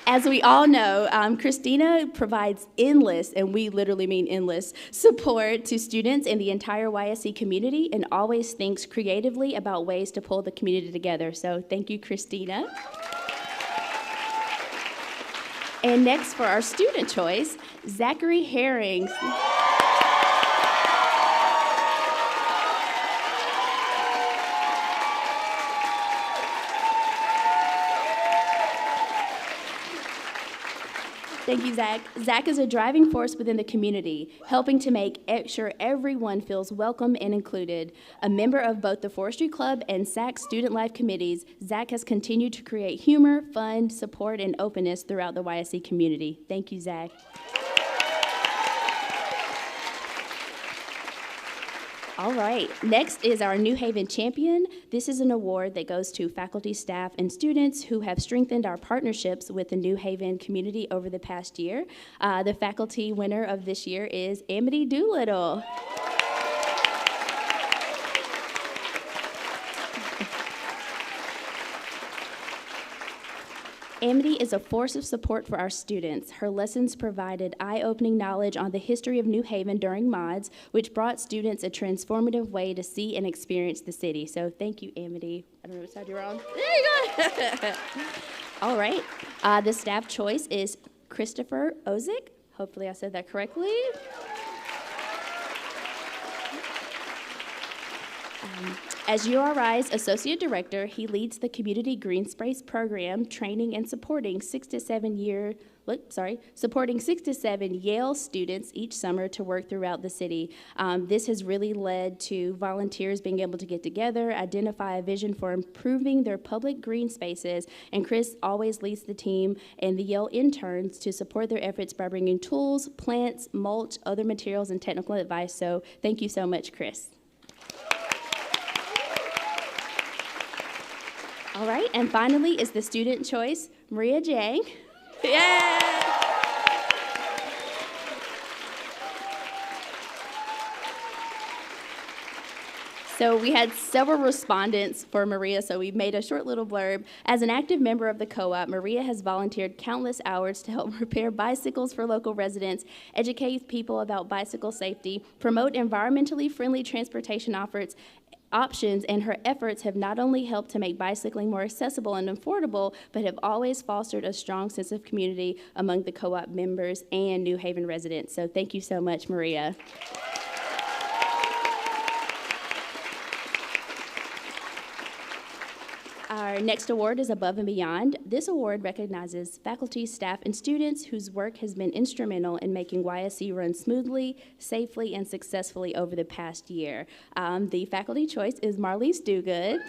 As we all know, Christina provides endless, and we literally mean endless, support to students in the entire YSC community and always thinks creatively about ways to pull the community together. So thank you, Christina. And next for our student choice, Zachary Herring. Thank you, Zach. Zach is a driving force within the community, helping to make sure everyone feels welcome and included. A member of both the Forestry Club and SAC Student Life Committees, Zach has continued to create humor, fun, support, and openness throughout the YSC community. Thank you, Zach. All right, next is our New Haven Champion. This is an award that goes to faculty, staff, and students who have strengthened our partnerships with the New Haven community over the past year. The faculty winner of this year is Amity Doolittle. Amity is a force of support for our students. Her lessons provided eye-opening knowledge on the history of New Haven during mods, which brought students a transformative way to see and experience the city. So thank you, Amity. I don't know which side you're on. There you go. All right. The staff choice is Christopher Ozick. Hopefully I said that correctly. As URI's Associate Director, he leads the Community Green Space Program, training and supporting 6 to 7 Yale students each summer to work throughout the city. This has really led to volunteers being able to get together, identify a vision for improving their public green spaces, and Chris always leads the team and the Yale interns to support their efforts by bringing tools, plants, mulch, other materials, and technical advice. So thank you so much, Chris. All right, and finally is the student choice, Maria Jang. Yeah! So we had several respondents for Maria, so we made a short little blurb. As an active member of the co-op, Maria has volunteered countless hours to help repair bicycles for local residents, educate people about bicycle safety, promote environmentally friendly transportation options, and her efforts have not only helped to make bicycling more accessible and affordable, but have always fostered a strong sense of community among the co-op members and New Haven residents. So thank you so much, Maria. Our next award is Above and Beyond. This award recognizes faculty, staff, and students whose work has been instrumental in making YSC run smoothly, safely, and successfully over the past year. The faculty choice is Marlise Duguid.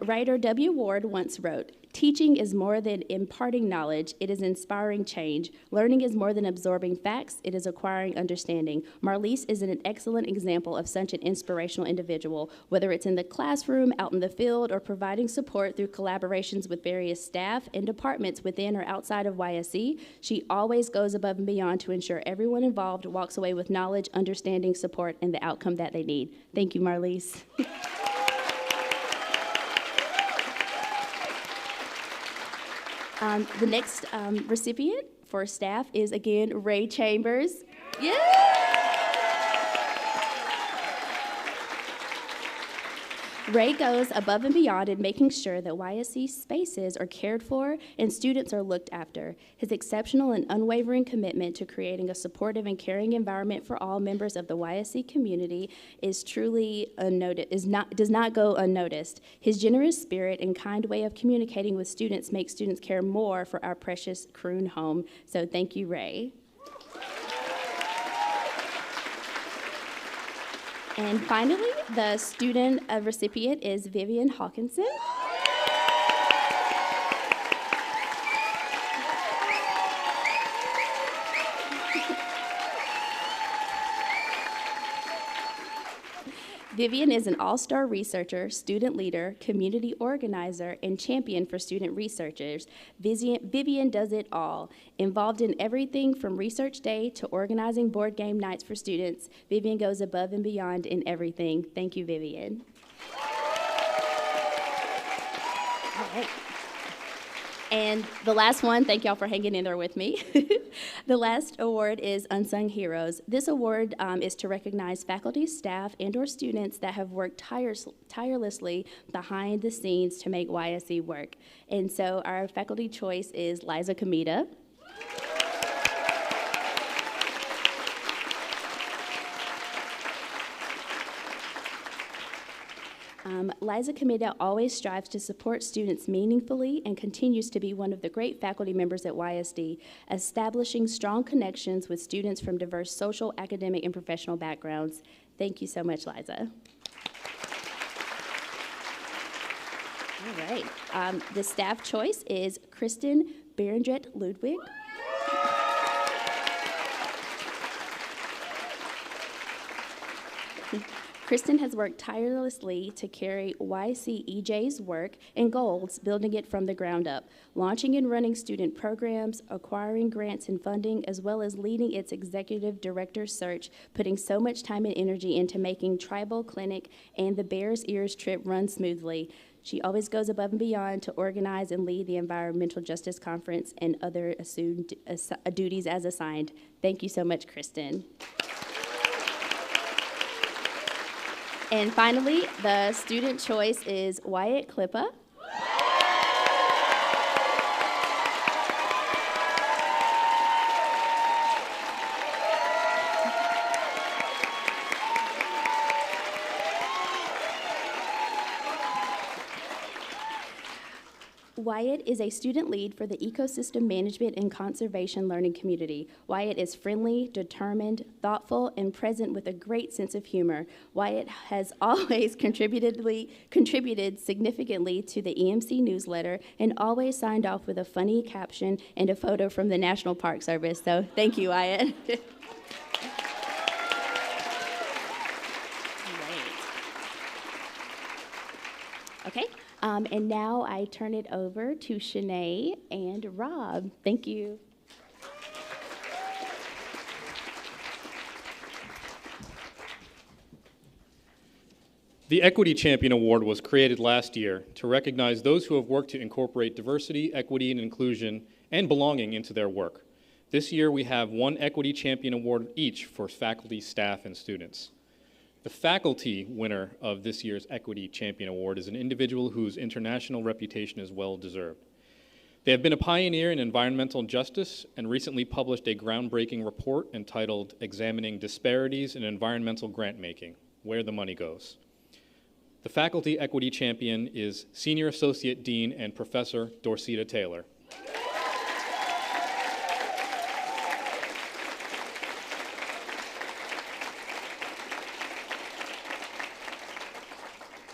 Writer W. Ward once wrote, "Teaching is more than imparting knowledge, it is inspiring change. Learning is more than absorbing facts, it is acquiring understanding." Marlise is an excellent example of such an inspirational individual, whether it's in the classroom, out in the field, or providing support through collaborations with various staff and departments within or outside of YSC. She always goes above and beyond to ensure everyone involved walks away with knowledge, understanding, support, and the outcome that they need. Thank you, Marlise. The next recipient for staff is, again, Ray Chambers. Yeah! Ray goes above and beyond in making sure that YSC spaces are cared for and students are looked after. His exceptional and unwavering commitment to creating a supportive and caring environment for all members of the YSC community is truly does not go unnoticed. His generous spirit and kind way of communicating with students makes students care more for our precious Croon home. So thank you, Ray. And finally, the student recipient is Vivian Hawkinson. Vivian is an all-star researcher, student leader, community organizer, and champion for student researchers. Vivian does it all. Involved in everything from research day to organizing board game nights for students, Vivian goes above and beyond in everything. Thank you, Vivian. All right. And the last one, thank y'all for hanging in there with me. The last award is Unsung Heroes. This award is to recognize faculty, staff, and/or students that have worked tirelessly behind the scenes to make YSE work. And so our faculty choice is Liza Kamita. Liza Kamita always strives to support students meaningfully and continues to be one of the great faculty members at YSD, establishing strong connections with students from diverse social, academic, and professional backgrounds. Thank you so much, Liza. All right. The staff choice is Kristen Berendret Ludwig. Kristen has worked tirelessly to carry YCEJ's work and goals, building it from the ground up, launching and running student programs, acquiring grants and funding, as well as leading its executive director search, putting so much time and energy into making Tribal Clinic and the Bears Ears trip run smoothly. She always goes above and beyond to organize and lead the Environmental Justice Conference and other assumed duties as assigned. Thank you so much, Kristen. And finally, the student choice is Wyatt Klippa. Wyatt is a student lead for the Ecosystem Management and Conservation Learning Community. Wyatt is friendly, determined, thoughtful, and present with a great sense of humor. Wyatt has always contributed significantly to the EMC newsletter and always signed off with a funny caption and a photo from the National Park Service. So thank you, Wyatt. Okay. And now I turn it over to Shanae and Rob. Thank you. The Equity Champion Award was created last year to recognize those who have worked to incorporate diversity, equity, and inclusion and belonging into their work. This year we have one Equity Champion Award each for faculty, staff, and students. The faculty winner of this year's Equity Champion Award is an individual whose international reputation is well deserved. They have been a pioneer in environmental justice and recently published a groundbreaking report entitled Examining Disparities in Environmental Grant-Making, Where the Money Goes. The Faculty Equity Champion is Senior Associate Dean and Professor Dorceta Taylor.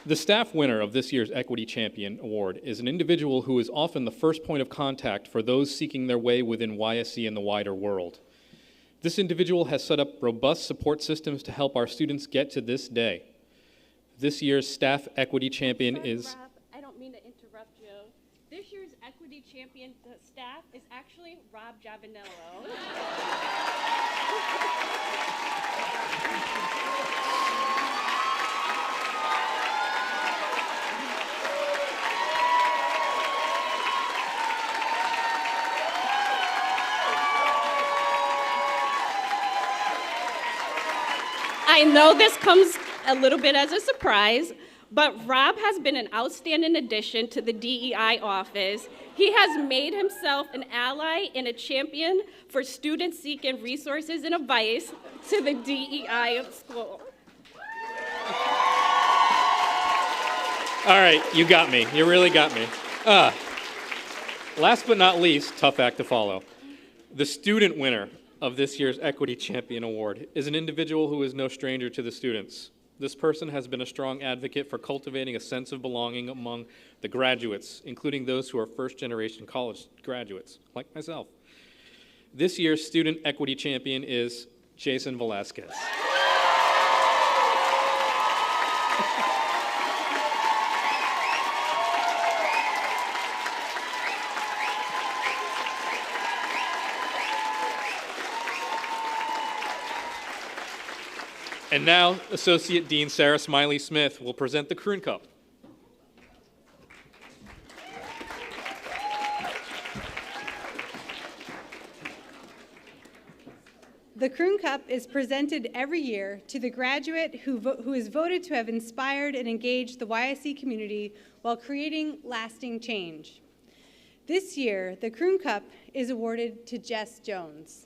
The staff winner of this year's Equity Champion Award is an individual who is often the first point of contact for those seeking their way within YSC and the wider world. This individual has set up robust support systems to help our students get to this day. This year's Staff Equity Champion is... Rob, I don't mean to interrupt you. This year's Equity Champion staff is actually Rob Giavinello. I know this comes a little bit as a surprise, but Rob has been an outstanding addition to the DEI office. He has made himself an ally and a champion for students seeking resources and advice to the DEI school. All right, you got me. You really got me. Last but not least, tough act to follow. The student winner of this year's Equity Champion Award is an individual who is no stranger to the students. This person has been a strong advocate for cultivating a sense of belonging among the graduates, including those who are first-generation college graduates, like myself. This year's Student Equity Champion is Jason Velasquez. And now, Associate Dean Sarah Smiley-Smith will present the Kroon Cup. The Kroon Cup is presented every year to the graduate who is voted to have inspired and engaged the YSE community while creating lasting change. This year, the Kroon Cup is awarded to Jess Jones.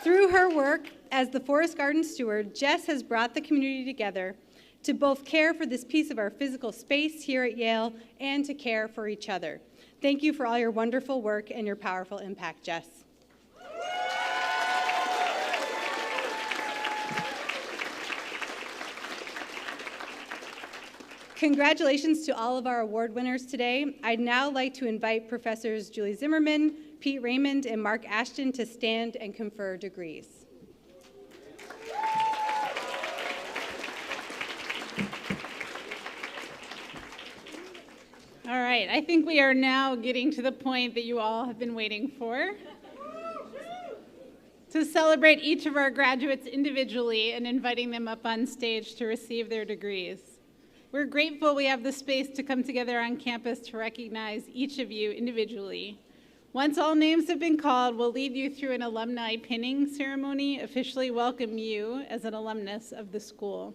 Through her work as the Forest Garden Steward, Jess has brought the community together to both care for this piece of our physical space here at Yale and to care for each other. Thank you for all your wonderful work and your powerful impact, Jess. Congratulations to all of our award winners today. I'd now like to invite Professors Julie Zimmerman, Pete Raymond, and Mark Ashton to stand and confer degrees. All right, I think we are now getting to the point that you all have been waiting for. To celebrate each of our graduates individually and inviting them up on stage to receive their degrees. We're grateful we have the space to come together on campus to recognize each of you individually. Once all names have been called, we'll lead you through an alumni pinning ceremony, officially welcome you as an alumnus of the school.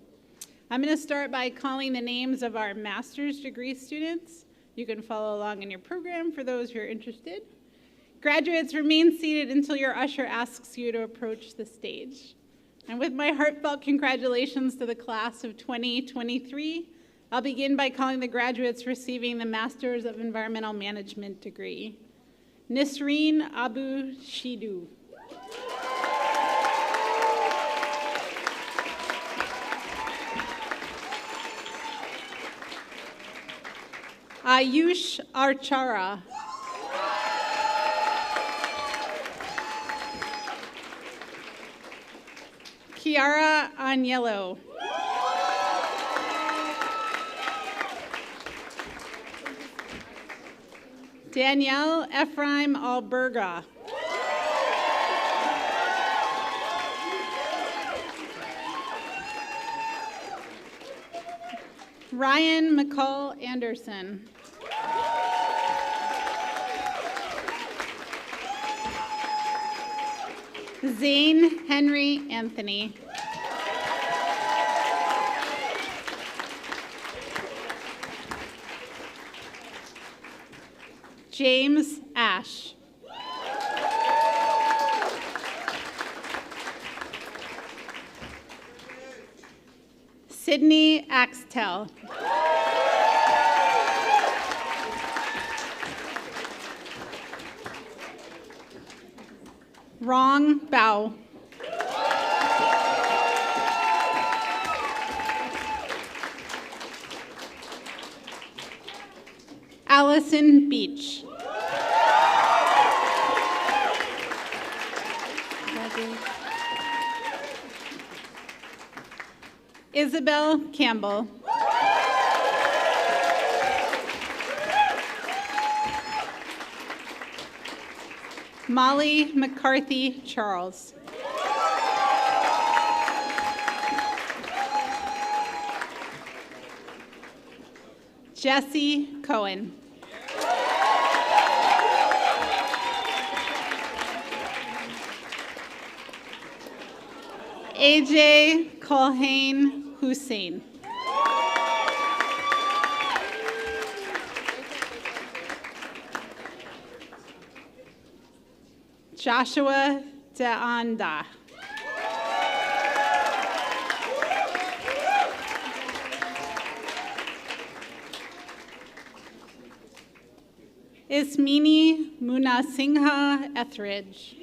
I'm going to start by calling the names of our master's degree students. You can follow along in your program for those who are interested. Graduates, remain seated until your usher asks you to approach the stage. And with my heartfelt congratulations to the class of 2023, I'll begin by calling the graduates receiving the Master's of Environmental Management degree. Nisreen Abu Shidu. Ayush Archara. Kiara Agnello. Danielle Ephraim Alberga. Ryan McCall Anderson. Zane Henry Anthony. James Ash. Sydney Axtell. Rong Bao. Allison Beach. Isabel Campbell. Molly McCarthy Charles. Jesse Cohen. AJ Colhane Hussein. Joshua Deanda. Ismini Munasingha Etheridge.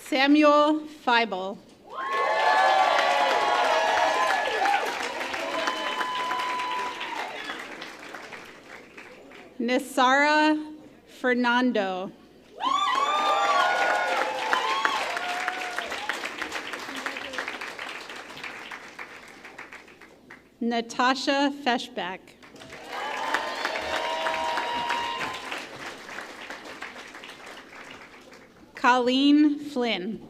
Samuel Feibel. Nisara Fernando. Natasha Feshbeck. Colleen Flynn.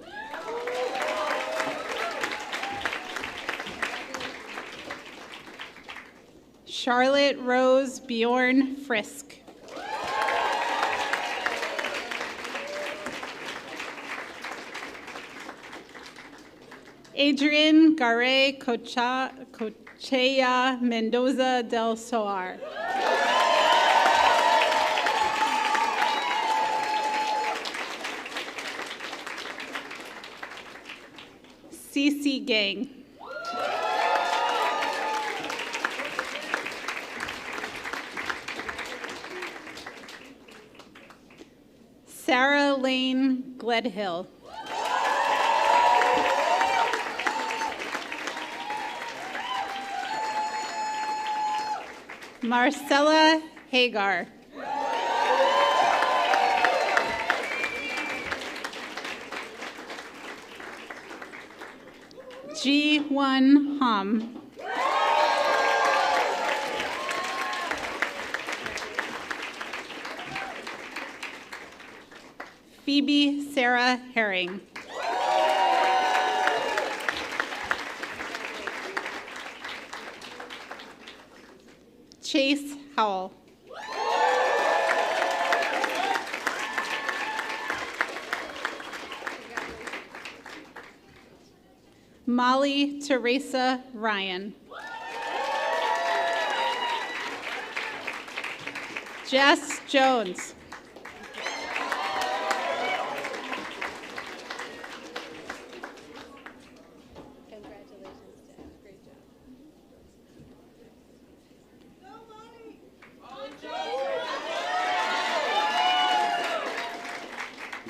Charlotte Rose Bjorn Frisk. Adrian Garay Cochea Mendoza del Soar. CC Gang. Sarah Lane Gledhill. Marcella Hagar. G1 Hum. Phoebe Sarah Herring. Chase Howell. Molly Teresa Ryan. Jess Jones.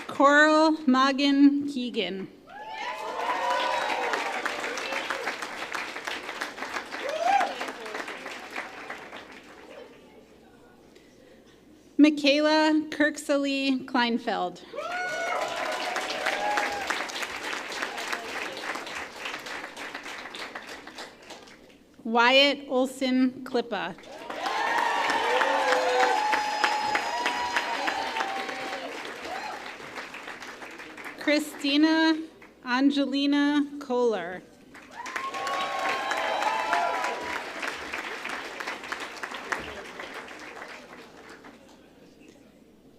Coral Magan Keegan. Michaela Kirksley Kleinfeld. Wyatt Olson Klippa. Christina Angelina Kohler.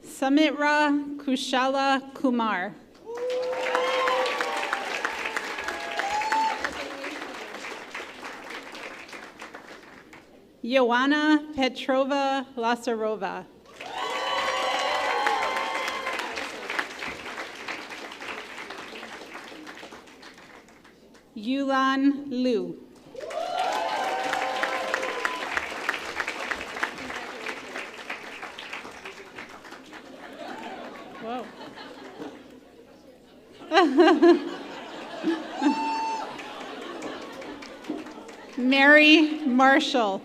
Samitra Kushala Kumar. Ioana Petrova Lasarova. Yulan Liu. Whoa. Mary Marshall.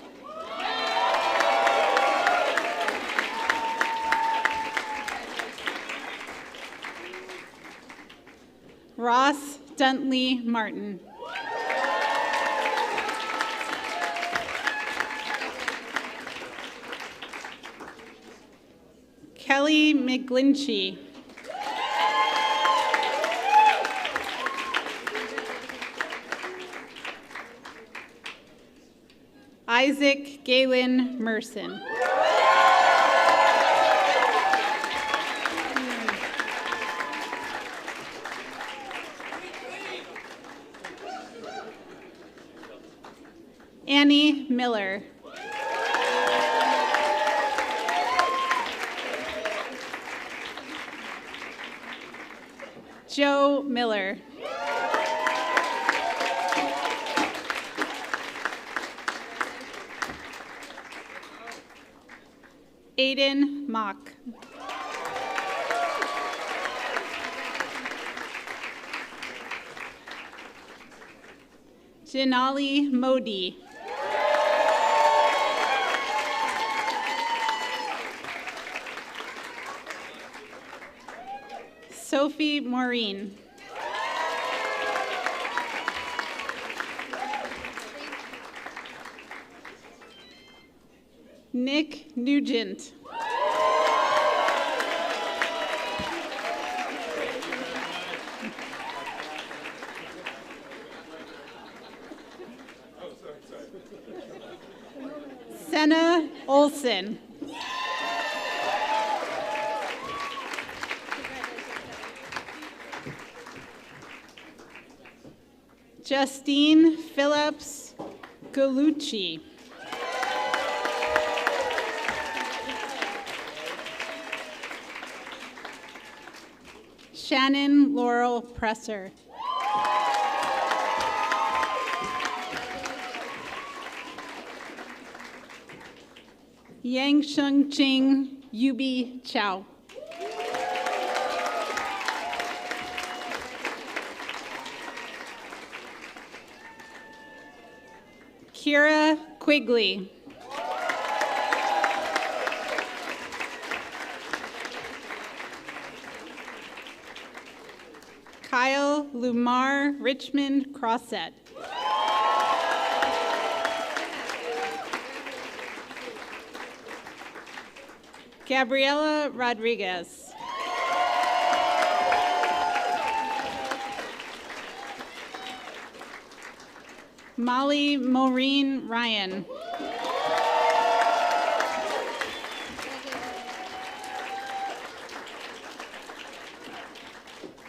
Ross Duntley Martin. Kelly McGlinchey. Isaac Galen Merson. Annie Miller. Joe Miller. Aiden Mock. Janali Modi. Sophie Maureen. Nick Nugent. Senna Olson. Justine Phillips Galucci. Shannon Laurel Presser. Yang Sheng Ching Yubi Chow. Kira Quigley. Kyle Lumar Richmond Crossett. Gabriela Rodriguez. Molly Maureen Ryan.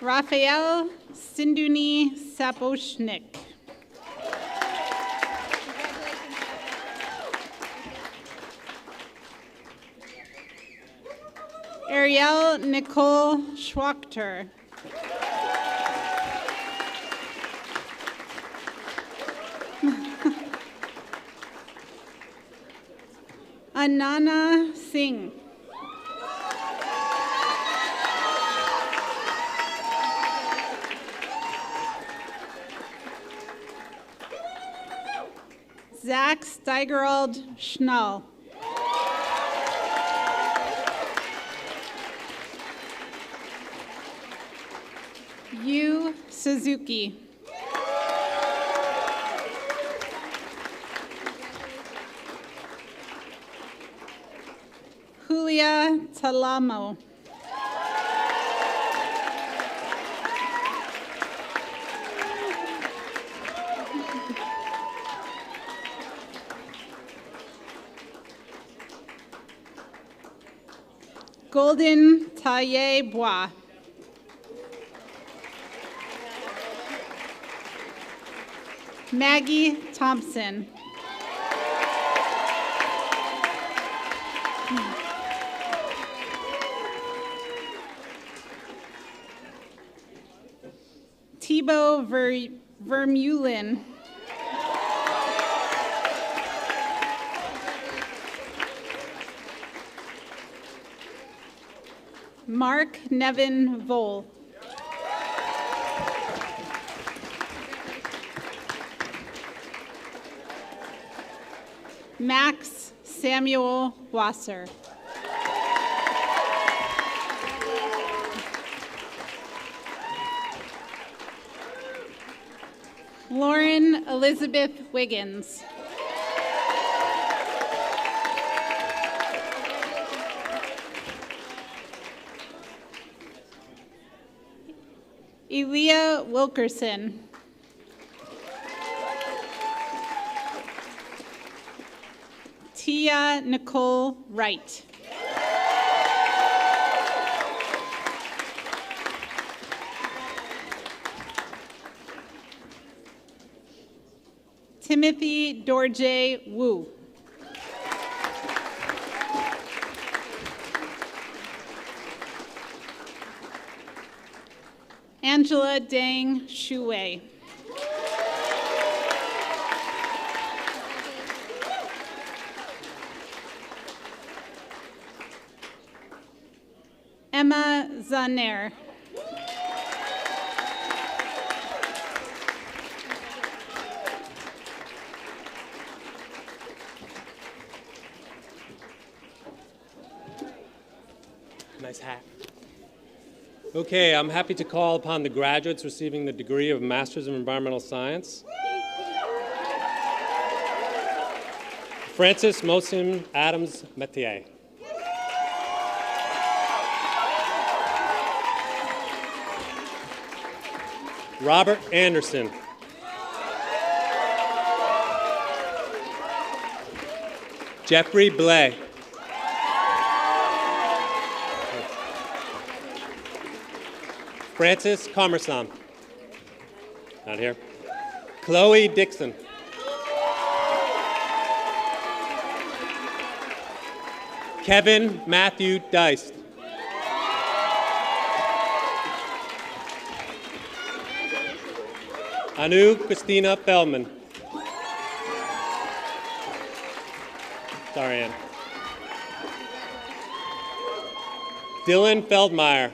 Raphael Sinduni Sapochnik. Ariel Nicole Schwachter. Anana Singh. Zach Steigerald Schnall. Yu Suzuki. Julia Talamo. Golden Taye Bois. Maggie Thompson. Thibaut Vermeulen. Mark Nevin Vole. Max Samuel Wasser. Lauren Elizabeth Wiggins. Elia Wilkerson. Tia Nicole Wright. Timothy Dorje Wu. Angela Dang Shuwei. Emma Zaner. Nice hat. Okay, I'm happy to call upon the graduates receiving the degree of Masters of Environmental Science. Francis Mosim Adams Metier. Robert Anderson. Jeffrey Blay. Francis Commerson. Not here. Chloe Dixon. Kevin Matthew Deist. Anu Christina Feldman. Sorry, Ann. Dylan Feldmeyer.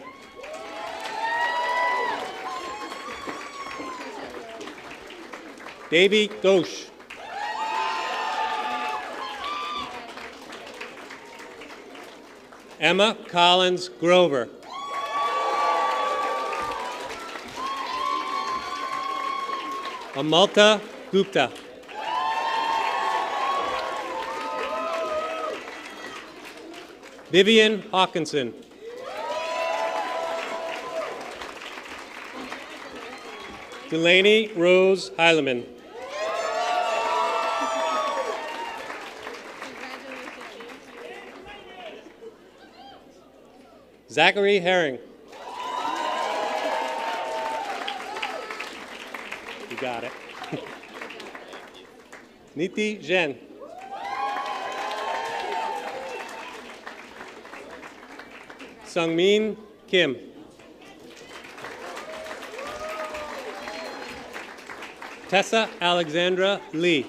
Davy Ghosh. Emma Collins Grover. Amalta Gupta. Vivian Hawkinson. Delaney Rose Heileman. Zachary Herring. You got it. Niti Jen. Sungmin Kim. Tessa Alexandra Lee.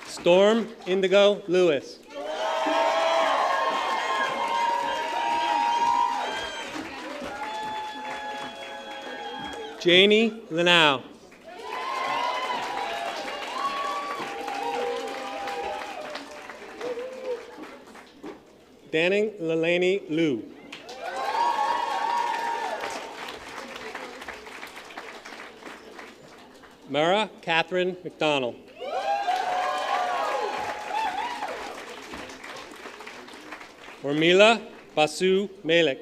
Storm Indigo Lewis. Janie Lanau. Danning Lelaney Liu. Mara Catherine McDonald. Ormila Basu Malik.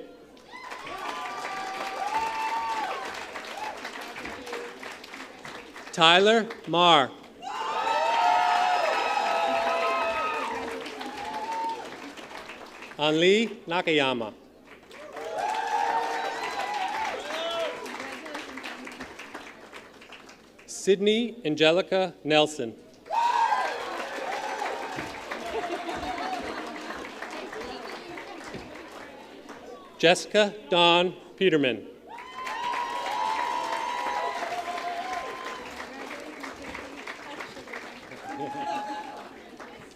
Tyler Marr. Anli Nakayama. Sydney Angelica Nelson. Jessica Dawn Peterman.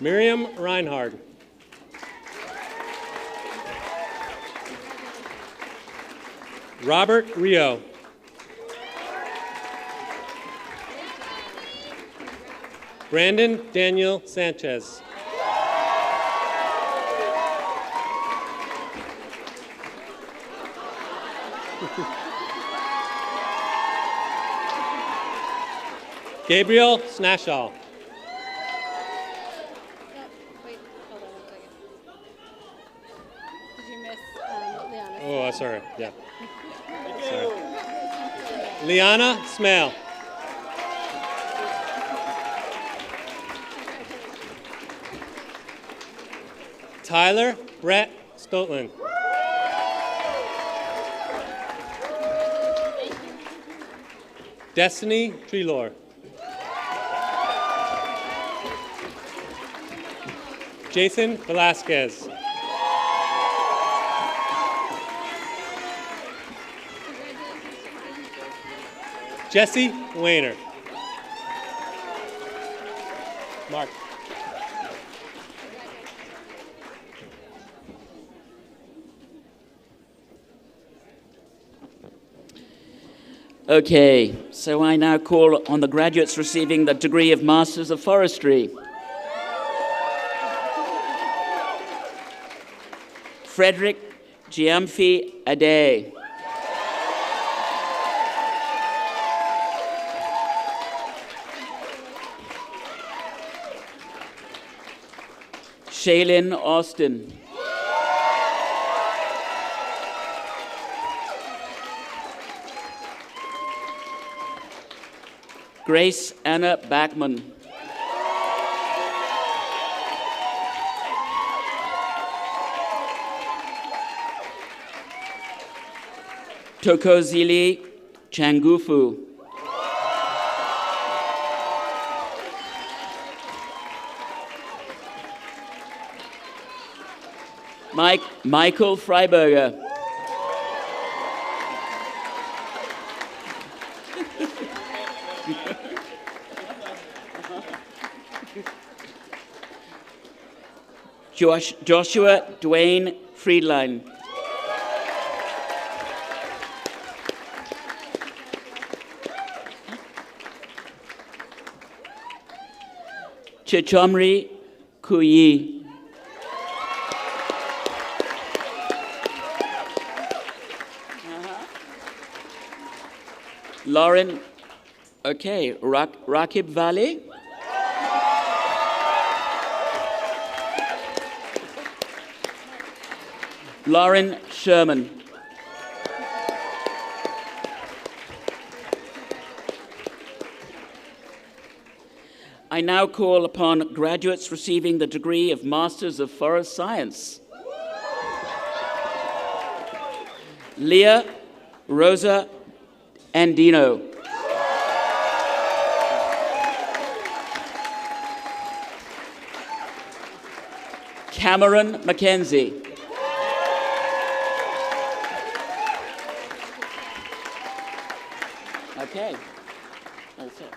Miriam Reinhard. Robert Rio. Brandon Daniel Sanchez. Gabriel Snashall. Did you miss Liana? Oh, sorry. Yeah. Sorry. Liana Smale. Tyler Brett Stotland. Destiny Trelor. Jason Velasquez. Jesse Wayner. Mark. Okay, so I now call on the graduates receiving the degree of Masters of Forestry. Frederick Giamfi Ade. Shaylin Austin. Grace Anna Backman. Tokozili Changufu. Michael Freiberger. Joshua Dwayne Friedline. Chichomri Kuyi. Lauren, okay, Rakib Valley. Lauren Sherman. I now call upon graduates receiving the degree of Masters of Forest Science. Leah Rosa Andino. Cameron Mackenzie. Okay, that's it.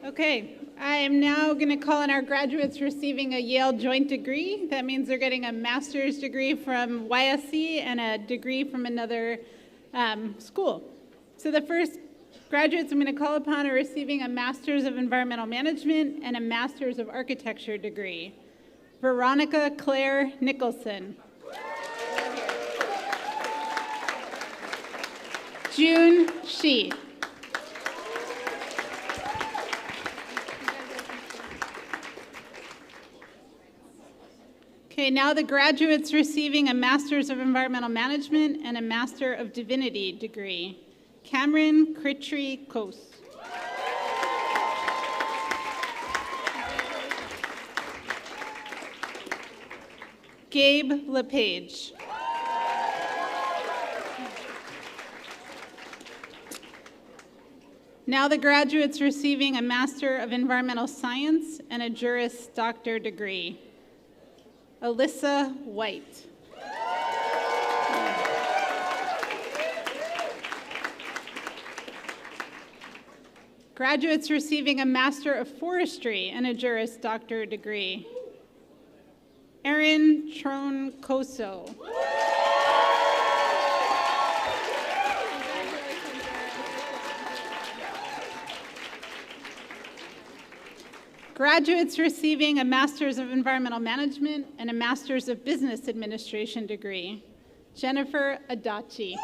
Okay, I am now going to call on our graduates receiving a Yale joint degree. That means they're getting a master's degree from YSC and a degree from another school. So the first graduates I'm going to call upon are receiving a Master's of Environmental Management and a Master's of Architecture degree. Veronica Claire Nicholson. June Shi. Okay, now the graduates receiving a Master's of Environmental Management and a Master of Divinity degree. Cameron Critchley Kos. Gabe LePage. Now the graduates receiving a Master of Environmental Science and a Juris Doctor degree. Alyssa White. Graduates receiving a Master of Forestry and a Juris Doctor degree. Erin Troncoso. Graduates receiving a Master's of Environmental Management and a Master's of Business Administration degree. Jennifer Adachi.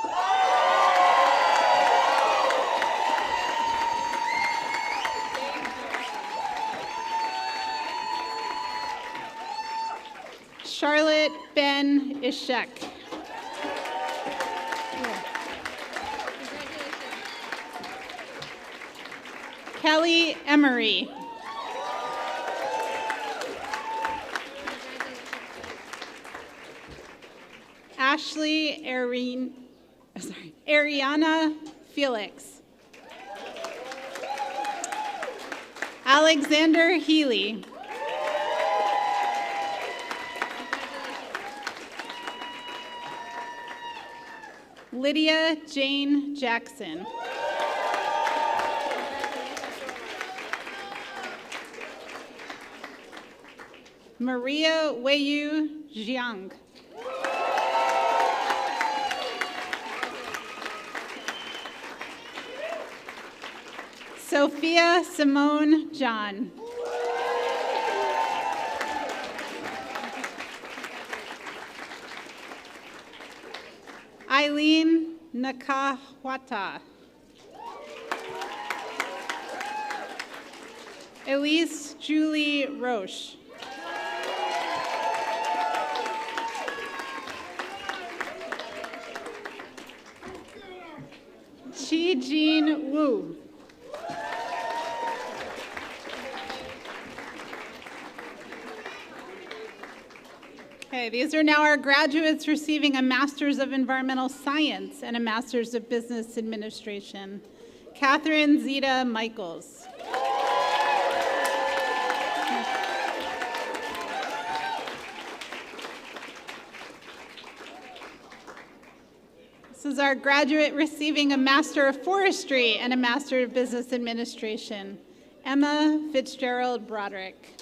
Charlotte Ben Ishek. Kelly Emery. Ashley Ariana Felix. Alexander Healy. Lydia Jane Jackson. Maria Weiyu Jiang. Sophia Simone John. Eileen Nakahwata. Elise Julie Roche. Chi Jean Wu. Okay, these are now our graduates receiving a Master's of Environmental Science and a Master's of Business Administration. Catherine Zita Michaels. This is our graduate receiving a Master of Forestry and a Master of Business Administration. Emma Fitzgerald Broderick.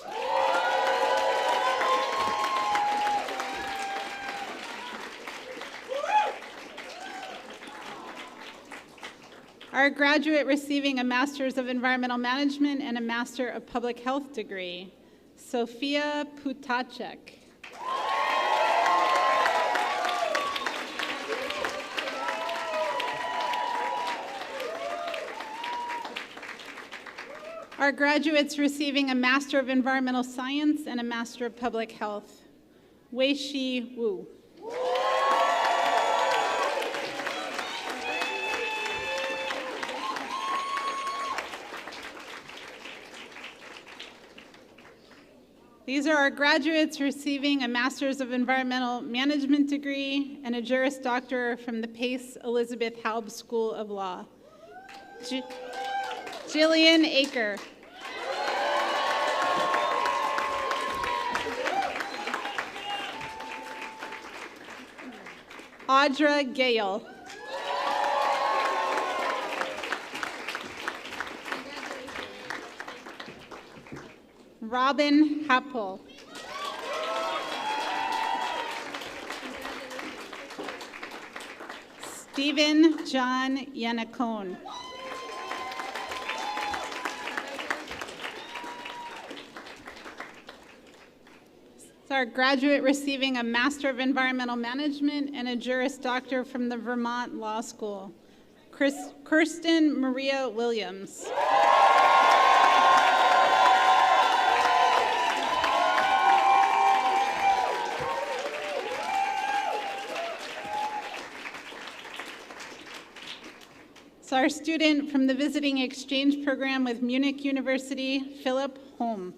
Our graduate receiving a Master's of Environmental Management and a Master of Public Health degree, Sophia Putacek. Our graduates receiving a Master of Environmental Science and a Master of Public Health, Wei-Shi Wu. These are our graduates receiving a Master's of Environmental Management degree and a Juris Doctor from the Pace Elizabeth Haub School of Law. Jillian Aker. Audra Gale. Robin Happel. Stephen John Yanacone. Our graduate receiving a Master of Environmental Management and a Juris Doctor from the Vermont Law School, Kirsten Maria Williams. It's our student from the Visiting Exchange Program with Munich University, Philip Holm.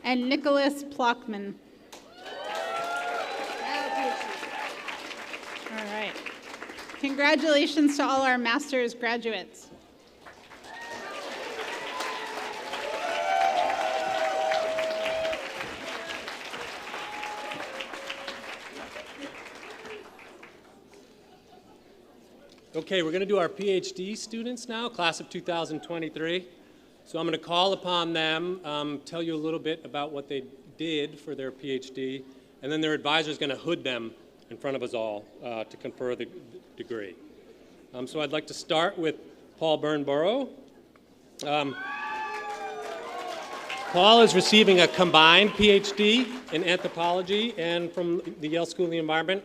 And Nicholas Plockman. All right. Congratulations to all our master's graduates. Okay, we're going to do our PhD students now, class of 2023. So I'm going to call upon them, tell you a little bit about what they did for their PhD, and then their advisor is going to hood them in front of us all to confer the degree. So I'd like to start with Paul Burnborough. Paul is receiving a combined PhD in anthropology and from the Yale School of the Environment,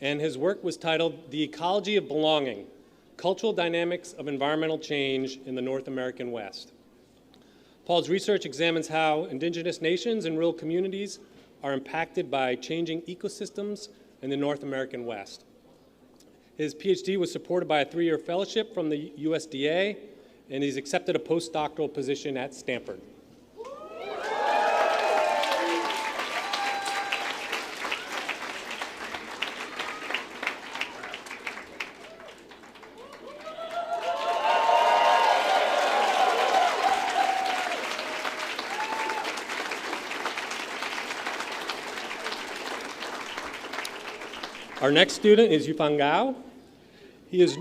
and his work was titled The Ecology of Belonging, Cultural Dynamics of Environmental Change in the North American West. Paul's research examines how indigenous nations and rural communities are impacted by changing ecosystems in the North American West. His PhD was supported by a 3-year fellowship from the USDA, and he's accepted a postdoctoral position at Stanford. Our next student is Yufang Gao. He is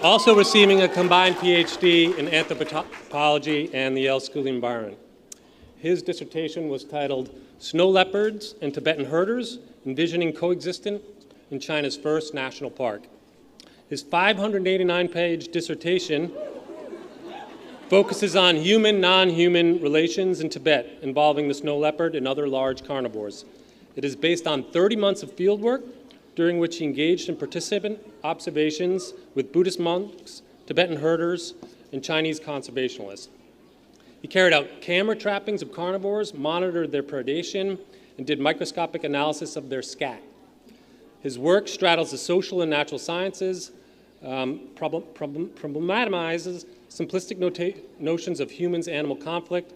also receiving a combined PhD in anthropology and the Yale School of the Environment. His dissertation was titled Snow Leopards and Tibetan Herders, Envisioning Coexistence in China's First National Park. His 589-page dissertation focuses on human-non-human relations in Tibet involving the snow leopard and other large carnivores. It is based on 30 months of fieldwork, during which he engaged in participant observations with Buddhist monks, Tibetan herders, and Chinese conservationists. He carried out camera trappings of carnivores, monitored their predation, and did microscopic analysis of their scat. His work straddles the social and natural sciences, problematizes simplistic notions of humans-animal conflict.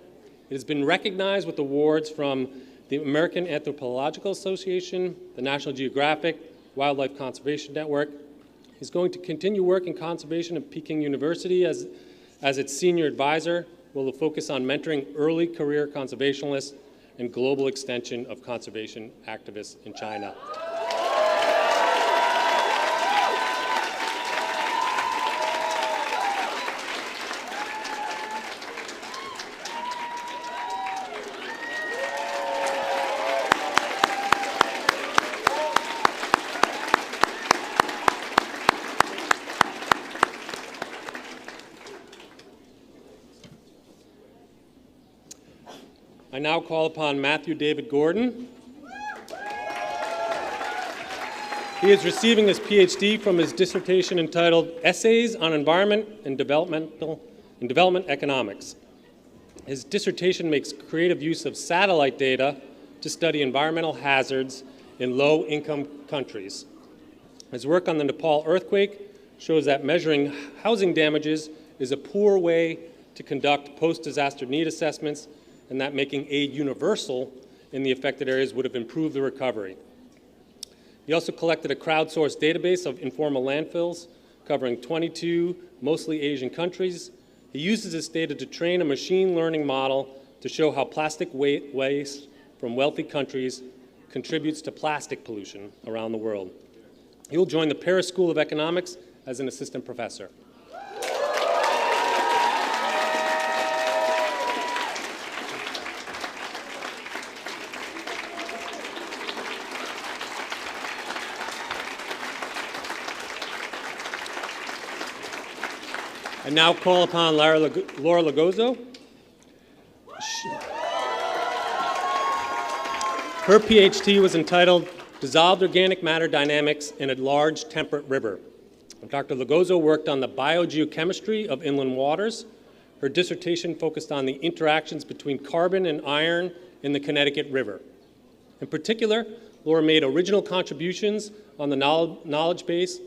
It has been recognized with awards from the American Anthropological Association, the National Geographic, Wildlife Conservation Network. He's going to continue work in conservation at Peking University as its senior advisor, will focus on mentoring early career conservationists and global extension of conservation activists in China. I now call upon Matthew David Gordon. He is receiving his PhD from his dissertation entitled Essays on Environment and Development Economics. His dissertation makes creative use of satellite data to study environmental hazards in low-income countries. His work on the Nepal earthquake shows that measuring housing damages is a poor way to conduct post-disaster need assessments, and that making aid universal in the affected areas would have improved the recovery. He also collected a crowdsourced database of informal landfills covering 22 mostly Asian countries. He uses this data to train a machine learning model to show how plastic waste from wealthy countries contributes to plastic pollution around the world. He will join the Paris School of Economics as an assistant professor. I now call upon Laura Lugozo. Her PhD was entitled Dissolved Organic Matter Dynamics in a Large Temperate River. Dr. Lugozo worked on the biogeochemistry of inland waters. Her dissertation focused on the interactions between carbon and iron in the Connecticut River. In particular, Laura made original contributions on the knowledge base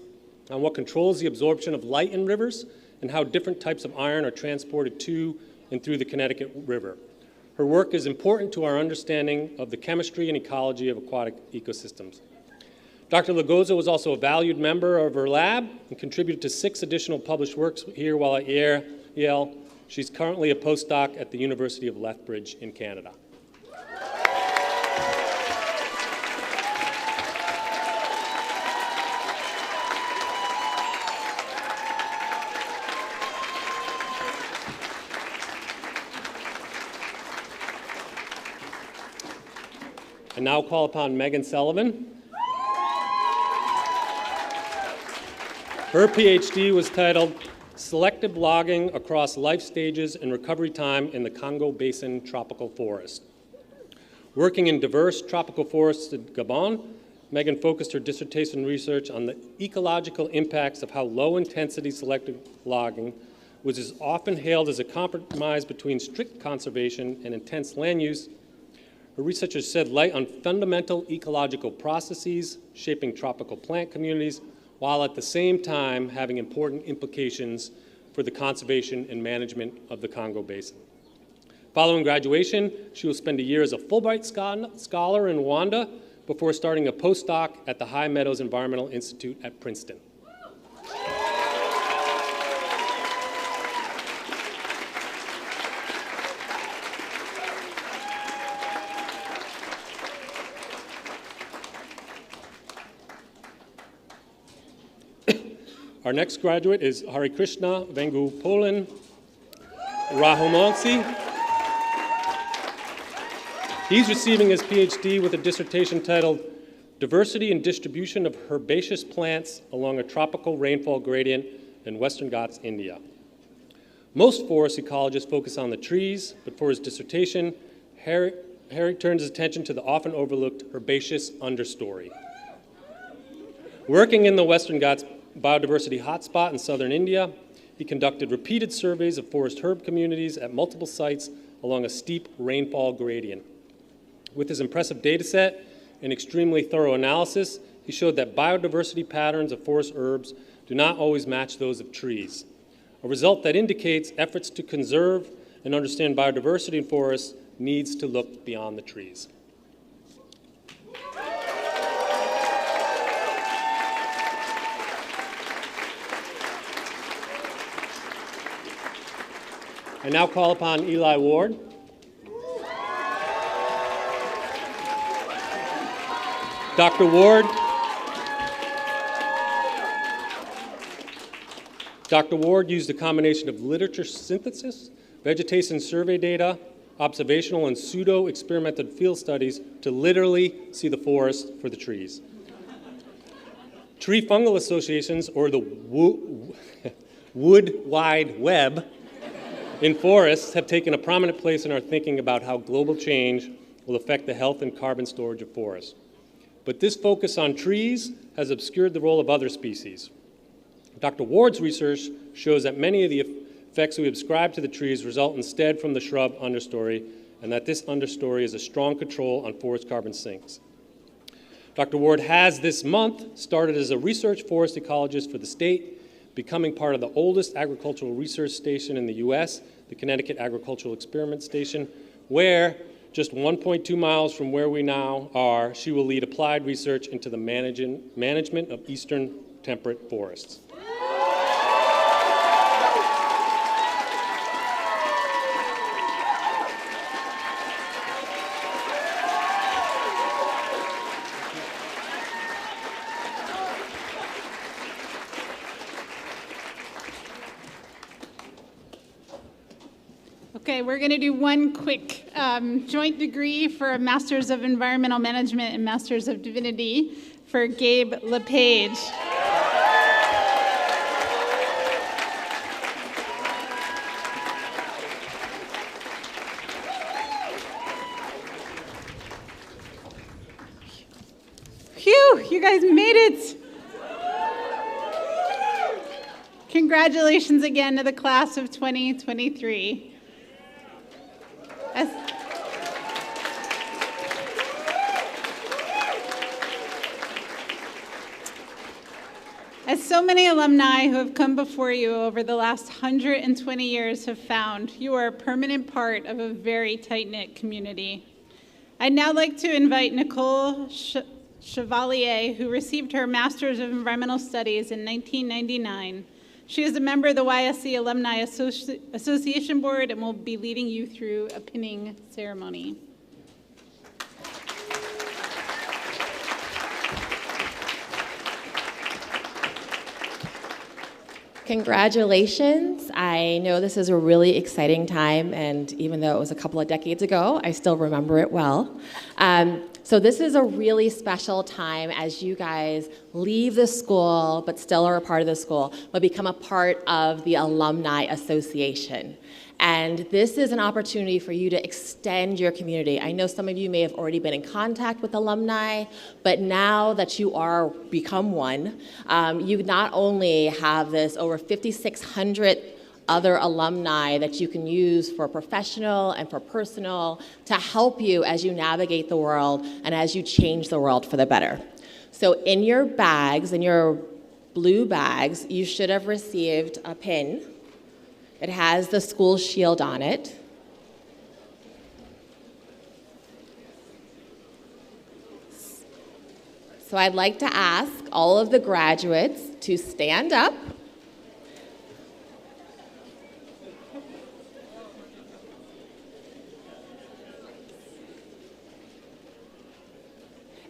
on what controls the absorption of light in rivers and how different types of iron are transported to and through the Connecticut River. Her work is important to our understanding of the chemistry and ecology of aquatic ecosystems. Dr. Lugozo was also a valued member of her lab and contributed to 6 additional published works here while at Yale. She's currently a postdoc at the University of Lethbridge in Canada. I now call upon Megan Sullivan. Her PhD was titled Selective Logging Across Life Stages and Recovery Time in the Congo Basin Tropical Forest. Working in diverse tropical forests in Gabon, Megan focused her dissertation research on the ecological impacts of how low-intensity selective logging, which is often hailed as a compromise between strict conservation and intense land use. Her researchers shed light on fundamental ecological processes shaping tropical plant communities, while at the same time having important implications for the conservation and management of the Congo Basin. Following graduation, she will spend a year as a Fulbright scholar in Rwanda before starting a postdoc at the High Meadows Environmental Institute at Princeton. Our next graduate is Harikrishna Vengupolan Rahumansi. He's receiving his PhD with a dissertation titled Diversity and Distribution of Herbaceous Plants Along a Tropical Rainfall Gradient in Western Ghats, India. Most forest ecologists focus on the trees, but for his dissertation, Harry turns his attention to the often overlooked herbaceous understory. Working in the Western Ghats biodiversity hotspot in southern India, he conducted repeated surveys of forest herb communities at multiple sites along a steep rainfall gradient. With his impressive data set and extremely thorough analysis, he showed that biodiversity patterns of forest herbs do not always match those of trees, a result that indicates efforts to conserve and understand biodiversity in forests needs to look beyond the trees. I now call upon Eli Ward. Dr. Ward used a combination of literature synthesis, vegetation survey data, observational and pseudo-experimental field studies to literally see the forest for the trees. Tree fungal associations, or the wood wide web in forests, have taken a prominent place in our thinking about how global change will affect the health and carbon storage of forests. But this focus on trees has obscured the role of other species. Dr. Ward's research shows that many of the effects we ascribe to the trees result instead from the shrub understory, and that this understory is a strong control on forest carbon sinks. Dr. Ward has this month started as a research forest ecologist for the state, becoming part of the oldest agricultural research station in the U.S., the Connecticut Agricultural Experiment Station, where, just 1.2 miles from where we now are, she will lead applied research into the management of eastern temperate forests. Okay, we're going to do one quick joint degree for a Master's of Environmental Management and Master's of Divinity for Gabe LePage. Phew, you guys made it. Congratulations again to the class of 2023. As so many alumni who have come before you over the last 120 years have found, you are a permanent part of a very tight-knit community. I'd now like to invite Nicole Chevalier, who received her Master's of Environmental Studies in 1999. She is a member of the YSC Alumni Association Board and will be leading you through a pinning ceremony. Congratulations. I know this is a really exciting time, and even though it was a couple of decades ago, I still remember it well. So this is a really special time as you guys leave the school, but still are a part of the school, but become a part of the Alumni Association. And this is an opportunity for you to extend your community. I know some of you may have already been in contact with alumni, but now that you are become one, you not only have this over 5,600 other alumni that you can use for professional and for personal to help you as you navigate the world and as you change the world for the better. So in your bags, in your blue bags, you should have received a pin. It has the school shield on it. So I'd like to ask all of the graduates to stand up.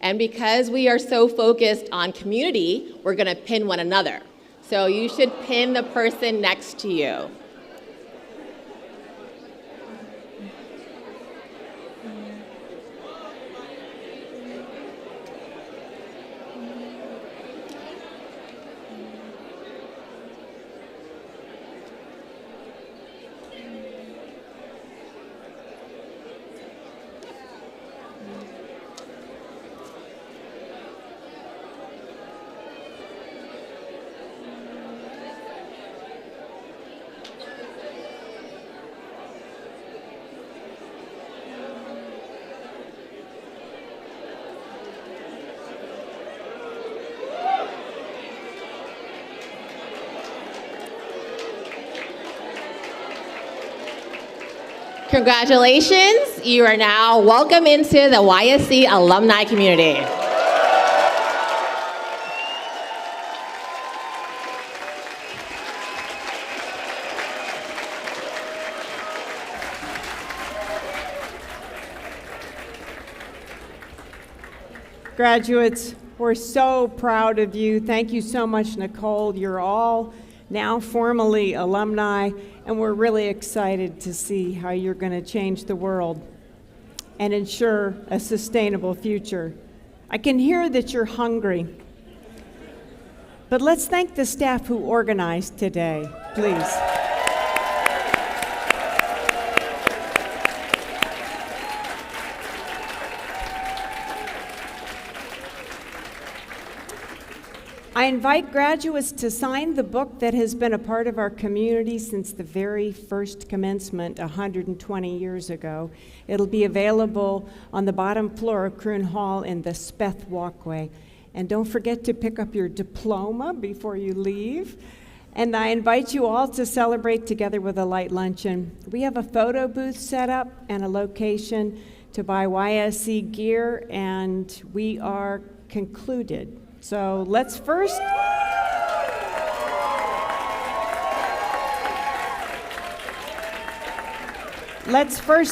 And because we are so focused on community, we're going to pin one another. So you should pin the person next to you. Congratulations, you are now welcome into the YSC alumni community. Graduates, we're so proud of you. Thank you so much, Nicole. You're all now formally alumni, and we're really excited to see how you're going to change the world and ensure a sustainable future. I can hear that you're hungry, but let's thank the staff who organized today, please. I invite graduates to sign the book that has been a part of our community since the very first commencement 120 years ago. It'll be available on the bottom floor of Kroon Hall in the Speth Walkway. And don't forget to pick up your diploma before you leave. And I invite you all to celebrate together with a light luncheon. We have a photo booth set up and a location to buy YSC gear, and we are concluded. So let's first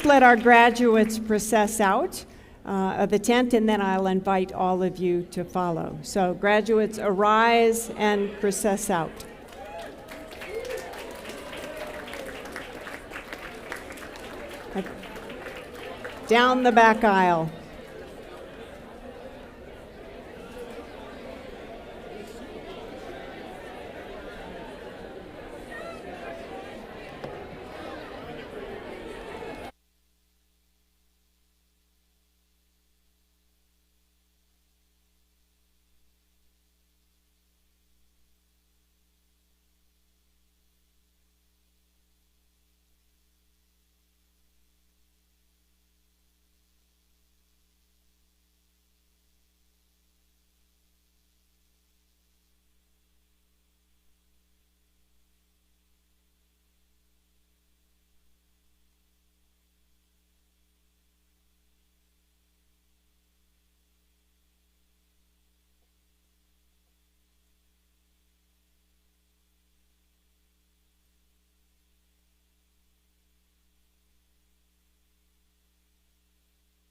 let our graduates process out of the tent, and then I'll invite all of you to follow. So graduates, arise and process out. Down the back aisle.